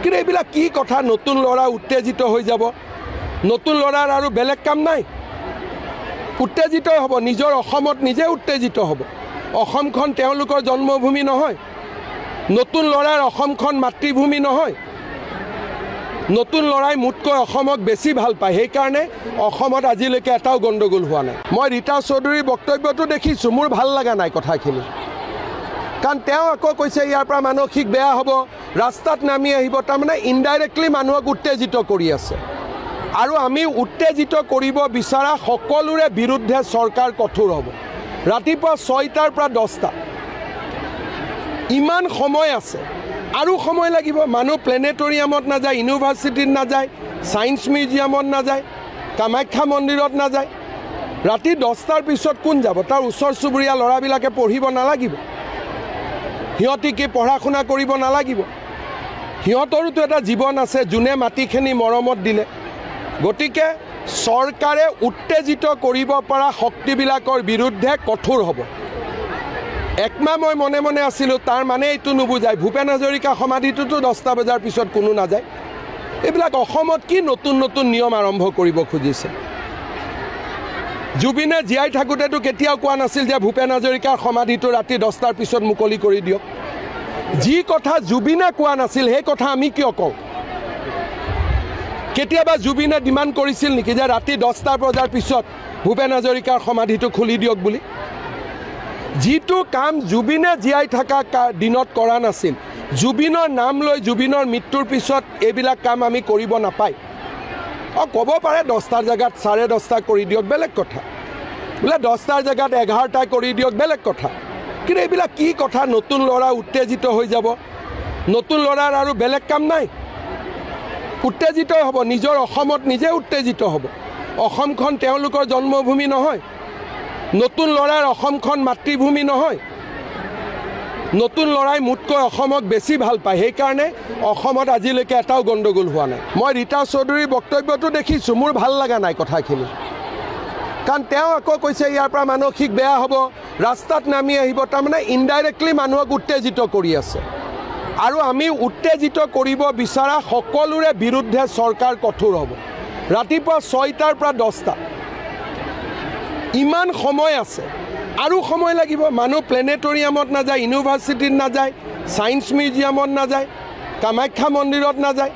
কিন্তু এইবিলাক কি কথা নতুন ল'ৰা উত্তেজিত হৈ যাব নতুন ল'ৰাৰ আৰু বেলেগ কাম নাই উত্তেজিত হ'ব নিজৰ অসমত নিজে উত্তেজিত হ'ব অসমখন তেওঁলোকৰ জন্মভূমি নহয় নতুন ল'ৰাৰ অসমখন মাতৃভূমি নহয় নতুন ল'ৰাই মুতকৈ অসমক বেছি ভাল পায় সেইকাৰণে অসমত আজিলৈকে এটাও গণ্ডগোল হোৱা নাই মই ৰীতা চৌধুৰীৰ বক্তব্যটো দেখিছোঁ মোৰ ভাল লগা নাই কথাখিনি কাৰণ তেওঁ আকৌ কৈছে ইয়াৰ পৰা মানসিক বেয়া হ'ব ৰাস্তাত নামি আহিব তাৰমানে ইনডাইৰেক্টলি মানুহক উত্তেজিত কৰি আছে আৰু আমি উত্তেজিত কৰিব বিচৰা সকলোৰে বিৰুদ্ধে চৰকাৰ কঠোৰ হ'ব ৰাতিপুৱা 6টাৰ পৰা 10টা ইমান সময় আছে আৰু সময় লাগিব মানুহ প্লেনেটৰিয়ামত নাযায় ইউনিভাৰ্চিটিত নাযায় সায়েন্স মিউজিয়ামত নাযায় কামাখ্যা মন্দিৰত নাযায় ৰাতি 10টাৰ পিছত কোন যাব তাৰ ওচৰ চুবুৰীয়া ল'ৰাবিলাকে পঢ়িব নালাগিব সিহঁতি কি পঢ়া শুনা কৰিব নালাগিব সিহঁতৰোতো এটা জীৱন আছে যোনে মাটিখিনি মৰমত দিলে গতিকে চৰকাৰে উত্তেজিত কৰিব পৰা শক্তিবিলাকৰ বিৰুদ্ধে কঠোৰ হ'ব একমাহ মই মনে মনে আছিলোঁ তাৰ মানে এইটো নুবুজায় ভূপেন হাজৰিকা সমাধিটোতো 10টা বজাৰ পিছত কোনো নাযায় এইবিলাক অসমত কি নতুন নতুন নিয়ম আৰম্ভ কৰিব খুজিছে জুবিনে জীয়াই থাকোঁতেতো কেতিয়াও কোৱা নাছিল যে ভূপেন হাজৰিকাৰ সমাধিটো ৰাতি 10টাৰ পিছত মুকলি কৰি দিয়ক যি কথা জুবিনে কোৱা নাছিল সেই কথা আমি কিয় কওঁ কেতিয়াবা জুবিনে ডিমাণ্ড কৰিছিল নেকি যে ৰাতি 10টা বজাৰ পিছত ভূপেন হাজৰিকাৰ সমাধিটো খুলি দিয়ক বুলি যিটো কাম জুবিনে জীয়াই থকা দিনত কৰা নাছিল জুবিনৰ নাম লৈ জুবিনৰ মৃত্যুৰ পিছত এইবিলাক কাম আমি কৰিব নাপায় ক'ব পাৰে 10টাৰ জেগাত 10:30 কৰি দিয়ক বেলেগ কথা বোলে 10টাৰ জেগাত 11টা কৰি দিয়ক বেলেগ কথা কিন্তু এইবিলাক কি কথা নতুন ল'ৰা উত্তেজিত হৈ যাব নতুন ল'ৰাৰ আৰু বেলেগ কাম নাই উত্তেজিত হ'ব নিজৰ অসমত নিজে উত্তেজিত হ'ব অসমখন তেওঁলোকৰ জন্মভূমি নহয় নতুন ল'ৰাৰ অসমখন মাতৃভূমি নহয় নতুন ল'ৰাই মুতকৈ অসমক বেছি ভাল পায় সেইকাৰণে অসমত আজিলৈকে এটাও গণ্ডগোল হোৱা নাই মই ৰীতা চৌধুৰীৰ বক্তব্যটো দেখিছোঁ মোৰ ভাল লগা নাই কথাখিনি কাৰণ তেওঁ আকৌ কৈছে ইয়াৰ পৰা মানসিক বেয়া হ'ব ৰাস্তাত নামি আহিব তাৰমানে ইনডাইৰেক্টলি মানুহক উত্তেজিত কৰি আছে আৰু আমি উত্তেজিত কৰিব বিচৰা সকলোৰে বিৰুদ্ধে চৰকাৰ কঠোৰ হ'ব ৰাতিপুৱা 6টাৰ পৰা 10টা ইমান সময় আছে আৰু সময় লাগিব মানুহ প্লেনেটৰিয়ামত নাযায় ইউনিভাৰ্চিটিত নাযায় সায়েন্স মিউজিয়ামত নাযায় কামাখ্যা মন্দিৰত নাযায়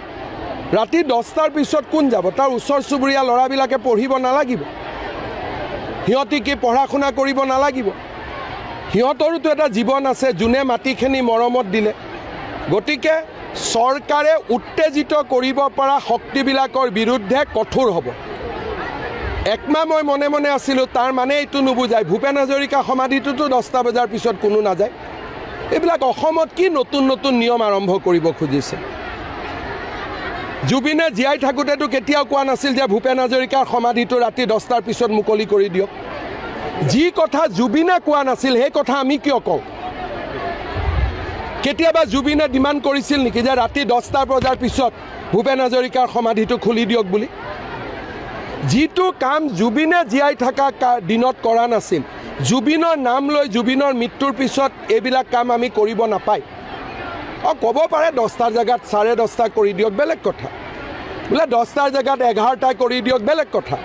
ৰাতি 10টাৰ পিছত কোন যাব তাৰ ওচৰ চুবুৰীয়া ল'ৰাবিলাকে পঢ়িব নালাগিব সিহঁতি কি পঢ়া শুনা কৰিব নালাগিব সিহঁতৰোতো এটা জীৱন আছে যোনে মাটিখিনি মৰমত দিলে গতিকে চৰকাৰে উত্তেজিত কৰিব পৰা শক্তিবিলাকৰ বিৰুদ্ধে কঠোৰ হ'ব একমাহ মই মনে মনে আছিলোঁ তাৰ মানে এইটো নুবুজায় ভূপেন হাজৰিকা সমাধিটোতো 10টা বজাৰ পিছত কোনো নাযায় এইবিলাক অসমত কি নতুন নতুন নিয়ম আৰম্ভ কৰিব খুজিছে জুবিনে জীয়াই থাকোঁতেতো কেতিয়াও কোৱা নাছিল যে ভূপেন হাজৰিকাৰ সমাধিটো ৰাতি 10টাৰ পিছত মুকলি কৰি দিয়ক যি কথা জুবিনে কোৱা নাছিল সেই কথা আমি কিয় কওঁ কেতিয়াবা জুবিনে ডিমাণ্ড কৰিছিল নেকি যে ৰাতি 10টা বজাৰ পিছত ভূপেন হাজৰিকাৰ সমাধিটো খুলি দিয়ক বুলি যিটো কাম জুবিনে জীয়াই থকা দিনত কৰা নাছিল জুবিনৰ নাম লৈ জুবিনৰ মৃত্যুৰ পিছত এইবিলাক কাম আমি কৰিব নাপায় ক'ব পাৰে 10টাৰ জেগাত 10:30 কৰি দিয়ক বেলেগ কথা বোলে 10টাৰ জেগাত 11টা কৰি দিয়ক বেলেগ কথা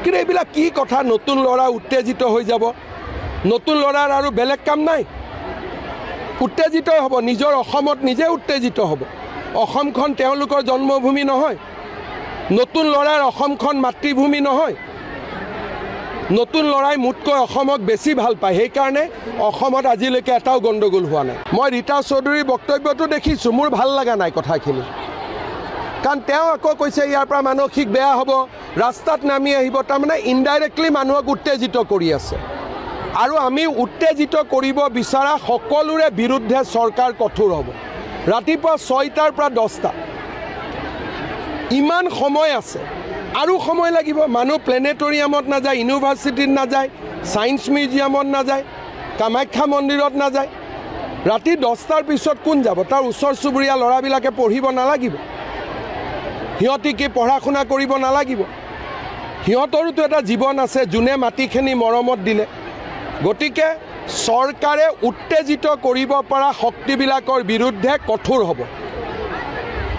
কিন্তু এইবিলাক কি কথা নতুন ল'ৰা উত্তেজিত হৈ যাব নতুন ল'ৰাৰ আৰু বেলেগ কাম নাই উত্তেজিত হ'ব নিজৰ অসমত নিজে উত্তেজিত হ'ব অসমখন তেওঁলোকৰ জন্মভূমি নহয় নতুন ল'ৰাৰ অসমখন মাতৃভূমি নহয় নতুন ল'ৰাই মুতকৈ অসমক বেছি ভাল পায় সেইকাৰণে অসমত আজিলৈকে এটাও গণ্ডগোল হোৱা নাই মই ৰীতা চৌধুৰীৰ বক্তব্যটো দেখিছোঁ মোৰ ভাল লগা নাই কথাখিনি কাৰণ তেওঁ আকৌ কৈছে ইয়াৰ পৰা মানসিক বেয়া হ'ব ৰাস্তাত নামি আহিব তাৰমানে ইনডাইৰেক্টলি মানুহক উত্তেজিত কৰি আছে আৰু আমি উত্তেজিত কৰিব বিচৰা সকলোৰে বিৰুদ্ধে চৰকাৰ কঠোৰ হ'ব ৰাতিপুৱা 6টাৰ পৰা 10টা ইমান সময় আছে আৰু সময় লাগিব মানুহ প্লেনেটৰিয়ামত নাযায় ইউনিভাৰ্চিটিত নাযায় সায়েন্স মিউজিয়ামত নাযায় কামাখ্যা মন্দিৰত নাযায় ৰাতি 10টাৰ পিছত কোন যাব তাৰ ওচৰ চুবুৰীয়া ল'ৰাবিলাকে পঢ়িব নালাগিব সিহঁতি কি পঢ়া শুনা কৰিব নালাগিব সিহঁতৰোতো এটা জীৱন আছে যোনে মাটিখিনি মৰমত দিলে গতিকে চৰকাৰে উত্তেজিত কৰিব পৰা শক্তিবিলাকৰ বিৰুদ্ধে কঠোৰ হ'ব।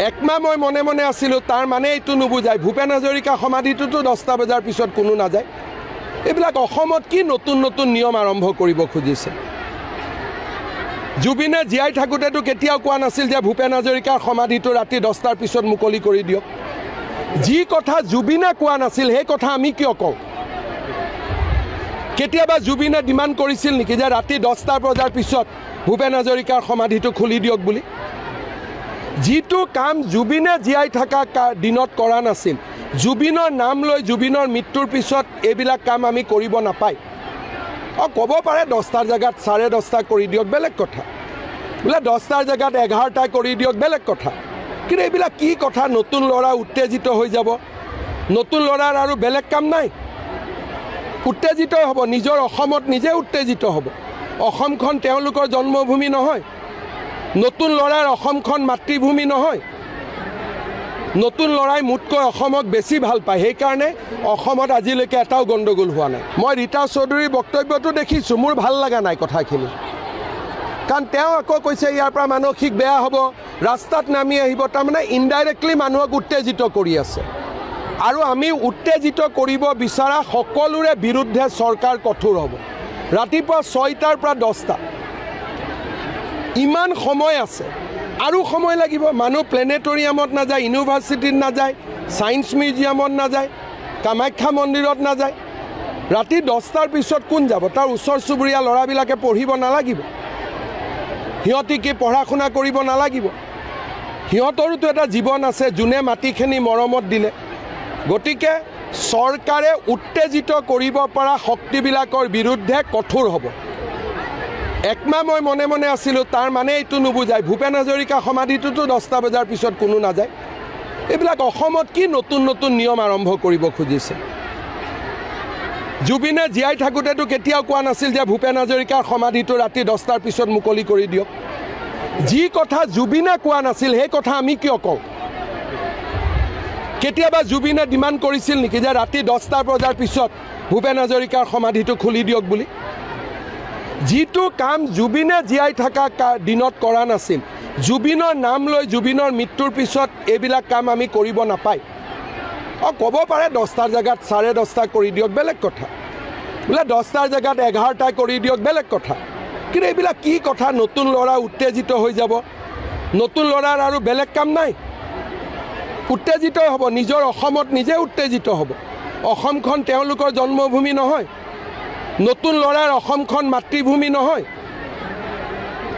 একমাহ মই মনে মনে আছিলোঁ, তাৰ মানে এইটো নুবুজায় ভূপেন হাজৰিকা সমাধিটোতো 10টা বজাৰ পিছত কোনো নাযায়। এইবিলাক অসমত কি নতুন নতুন নিয়ম আৰম্ভ কৰিব খুজিছে? জুবিনে জীয়াই থাকোঁতেতো কেতিয়াও কোৱা নাছিল যে ভূপেন হাজৰিকাৰ সমাধিটো ৰাতি 10টাৰ পিছত মুকলি কৰি দিয়ক। যি কথা জুবিনে কোৱা নাছিল সেই কথা আমি কিয় কওঁ? কেতিয়াবা জুবিনে ডিমাণ্ড কৰিছিল নেকি যে ৰাতি 10টা বজাৰ পিছত ভূপেন হাজৰিকাৰ সমাধিটো খুলি দিয়ক বুলি? যিটো কাম জুবিনে জীয়াই থকা দিনত কৰা নাছিল, জুবিনৰ নাম লৈ জুবিনৰ মৃত্যুৰ পিছত এইবিলাক কাম আমি কৰিব নাপায়। ক'ব পাৰে 10টাৰ জেগাত 10:30 কৰি দিয়ক, বেলেগ কথা। বোলে 10টাৰ জেগাত 11টা কৰি দিয়ক, বেলেগ কথা। কিন্তু এইবিলাক কি কথা? নতুন ল'ৰা উত্তেজিত হৈ যাব। নতুন ল'ৰাৰ আৰু বেলেগ কাম নাই, উত্তেজিত হ'ব। নিজৰ অসমত নিজে উত্তেজিত হ'ব। অসমখন তেওঁলোকৰ জন্মভূমি নহয়। নতুন ল'ৰাৰ অসমখন মাতৃভূমি নহয়। নতুন ল'ৰাই মোতকৈ অসমক বেছি ভাল পায়। সেইকাৰণে অসমত আজিলৈকে এটাও গণ্ডগোল হোৱা নাই। মই ৰীতা চৌধুৰীৰ বক্তব্যটো দেখিছোঁ, মোৰ ভাল লগা নাই কথাখিনি। কাৰণ তেওঁ আকৌ কৈছে ইয়াৰ পৰা মানসিক বেয়া হ'ব, ৰাস্তাত নামি আহিব। তাৰমানে ইনডাইৰেক্টলি মানুহক উত্তেজিত কৰি আছে। আৰু আমি উত্তেজিত কৰিব বিচৰা সকলোৰে বিৰুদ্ধে চৰকাৰ কঠোৰ হ'ব। ৰাতিপুৱা 6টাৰ পৰা 10টা, ইমান সময় আছে, আৰু সময় লাগিব। মানুহ প্লেনেটৰিয়ামত নাযায়, ইউনিভাৰ্চিটিত নাযায়, ছায়েন্স মিউজিয়ামত নাযায়, কামাখ্যা মন্দিৰত নাযায়। ৰাতি 10টাৰ পিছত কোন যাব? তাৰ ওচৰ চুবুৰীয়া ল'ৰাবিলাকে পঢ়িব নালাগিব? সিহঁতি কি পঢ়া শুনা কৰিব নালাগিব? সিহঁতৰোতো এটা জীৱন আছে, যোনে মাটিখিনি মৰমত দিলে। গতিকে চৰকাৰে উত্তেজিত কৰিব পৰা শক্তিবিলাকৰ বিৰুদ্ধে কঠোৰ হ'ব। একমাহ মই মনে মনে আছিলোঁ, তাৰ মানে এইটো নুবুজায় ভূপেন হাজৰিকা সমাধিটোতো 10টা বজাৰ পিছত কোনো নাযায়। এইবিলাক অসমত কি নতুন নতুন নিয়ম আৰম্ভ কৰিব খুজিছে? জুবিনে জীয়াই থাকোঁতেতো কেতিয়াও কোৱা নাছিল যে ভূপেন হাজৰিকাৰ সমাধিটো ৰাতি 10টাৰ পিছত মুকলি কৰি দিয়ক। যি কথা জুবিনে কোৱা নাছিল সেই কথা আমি কিয় কওঁ? কেতিয়াবা জুবিনে ডিমাণ্ড কৰিছিল নেকি যে ৰাতি 10টা বজাৰ পিছত ভূপেন হাজৰিকাৰ সমাধিটো খুলি দিয়ক বুলি? যিটো কাম জুবিনে জীয়াই থকা দিনত কৰা নাছিল, জুবিনৰ নাম লৈ জুবিনৰ মৃত্যুৰ পিছত এইবিলাক কাম আমি কৰিব নাপায়। ক'ব পাৰে 10টাৰ জেগাত 10:30 কৰি দিয়ক, বেলেগ কথা। বোলে 10টাৰ জেগাত 11টা কৰি দিয়ক, বেলেগ কথা। কিন্তু এইবিলাক কি কথা? নতুন ল'ৰা উত্তেজিত হৈ যাব। নতুন ল'ৰাৰ আৰু বেলেগ কাম নাই, উত্তেজিত হ'ব। নিজৰ অসমত নিজে উত্তেজিত হ'ব। অসমখন তেওঁলোকৰ জন্মভূমি নহয়। নতুন ল'ৰাৰ অসমখন মাতৃভূমি নহয়।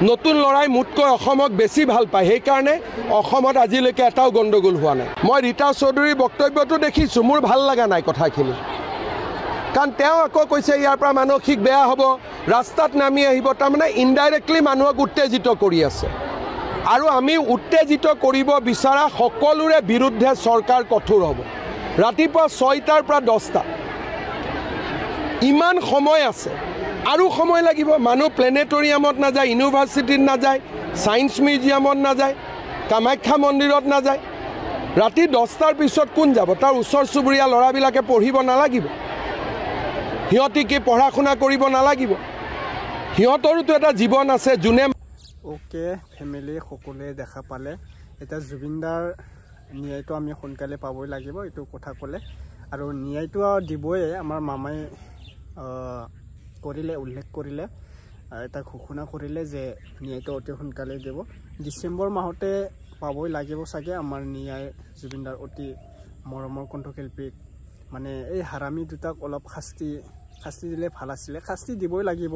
নতুন ল'ৰাই মোতকৈ অসমক বেছি ভাল পায়। সেইকাৰণে অসমত আজিলৈকে এটাও গণ্ডগোল হোৱা নাই। মই ৰীতা চৌধুৰীৰ বক্তব্যটো দেখিছোঁ, মোৰ ভাল লগা নাই কথাখিনি। কাৰণ তেওঁ আকৌ কৈছে ইয়াৰ পৰা মানসিক বেয়া হ'ব, ৰাস্তাত নামি আহিব। তাৰমানে ইনডাইৰেক্টলি মানুহক উত্তেজিত কৰি আছে। আৰু আমি উত্তেজিত কৰিব বিচৰা সকলোৰে বিৰুদ্ধে চৰকাৰ কঠোৰ হ'ব। ৰাতিপুৱা 6টাৰ পৰা 10টা, ইমান সময় আছে, আৰু সময় লাগিব। মানুহ প্লেনেটৰিয়ামত নাযায়, ইউনিভাৰ্চিটিত নাযায়, ছায়েন্স মিউজিয়ামত নাযায়, কামাখ্যা মন্দিৰত নাযায়। ৰাতি 10টাৰ পিছত কোন যাব? তাৰ ওচৰ চুবুৰীয়া ল'ৰাবিলাকে পঢ়িব নালাগিব? সিহঁতি কি পঢ়া শুনা কৰিব নালাগিব? সিহঁতৰোতো এটা জীৱন আছে, যোনে ফেমিলি সকলোৱে দেখা পালে। এতিয়া জুবিনদাৰ ন্যায়টো আমি সোনকালে পাবই লাগিব, এইটো কথা ক'লে। আৰু ন্যায়টো দিবই, আমাৰ মামাই কৰিলে, উল্লেখ কৰিলে, এটা ঘোষণা কৰিলে যে ন্যায়টো অতি সোনকালে দিব। ডিচেম্বৰ মাহতে পাবই লাগিব চাগে আমাৰ ন্যায়। জুবিনদাৰ অতি মৰমৰ কণ্ঠশিল্পীক মানে এই হাৰামী দুটাক অলপ শাস্তি দিলে ভাল আছিলে। শাস্তি দিবই লাগিব।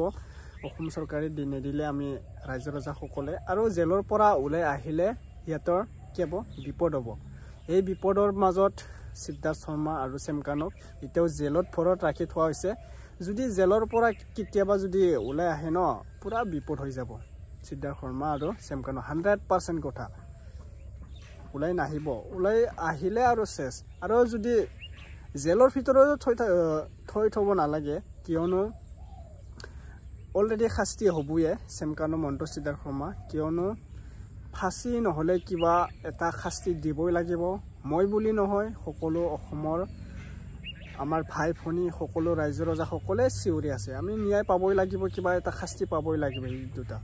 অসম চৰকাৰে নিদিলে আমি ৰাইজ ৰজাসকলে, আৰু জেলৰ পৰা ওলাই আহিলে সিহঁতৰ কি হ'ব? বিপদ হ'ব। এই বিপদৰ মাজত সিদ্ধাৰ্থ শৰ্মা আৰু চেমকানক এতিয়াও জেলত ভৰত ৰাখি থোৱা হৈছে। যদি জেলৰ পৰা কেতিয়াবা যদি ওলাই আহে ন, পুৰা বিপদ হৈ যাব সিদ্ধাৰ্থ শৰ্মা আৰু চেমকানক। 100% কথা। ওলাই নাহিব, ওলাই আহিলে আৰু চেছ। আৰু যদি জেলৰ ভিতৰত থৈ থ'ব নালাগে, কিয়নো অলৰেডি শাস্তি হ'বয়ে চেমকানো মন্টু সিদ্ধাৰ্থ শৰ্মা। কিয়নো ফাঁচি নহ'লে কিবা এটা শাস্তি দিবই লাগিব। মই বুলি নহয়, সকলো অসমৰ আমাৰ ভাই ভনী সকলো ৰাইজৰ ৰজা সকলোৱে চিঞৰি আছে আমি ন্যায় পাবই লাগিব কিবা এটা শাস্তি পাবই লাগিব এই দুটা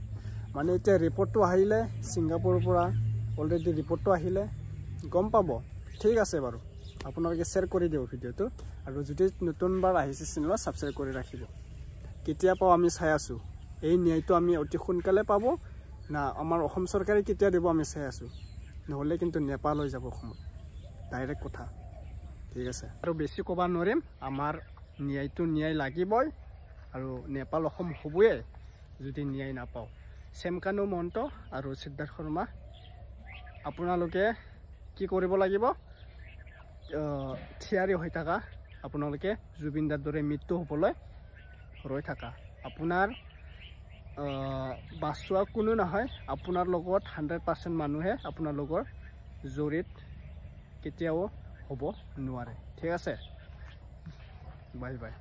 মানে এতিয়া ৰিপৰ্টটো আহিলে ছিংগাপুৰৰ পৰা অলৰেডি ৰিপৰ্টটো আহিলে গম পাব ঠিক আছে বাৰু আপোনালোকে শ্বেয়াৰ কৰি দিও ভিডিঅ'টো আৰু যদি নতুনবাৰ আহিছে চেনেল সাবস্ক্ৰাইব কৰি ৰাখিব কেতিয়া পাও আমি চাই আছো এই ন্যায়টো আমি অতি সোনকালে পাব না আমাৰ অসম চৰকাৰে কেতিয়া দিব আমি চাই আছো নহলে কিন্তু নেপাল হৈ যাব অসম ডাইৰেক্ট কথা ঠিক আছে আৰু বেছি কবা নৰিম আমাৰ ন্যায়টো ন্যায় লাগিবই আৰু নেপাল অসম হবয়ে যদি ন্যায় নাপাও সেমকানু মন্ত আৰু সিদ্ধাৰ্থ শৰ্মা আপোনালোকে কি কৰিব লাগিব থিয়াৰি হৈ থাকা আপোনালোকে জুবিনদাৰ দৰে মৃত্যু হ'বলৈ ৰৈ থাকা আপোনাৰ বাছুৱা কোনো নহয় আপোনাৰ লগত 100% মানুহে আপোনাৰ লগৰ জড়িত কেতিয়াও হ'ব নোৱাৰে ঠিক আছে বাই বাই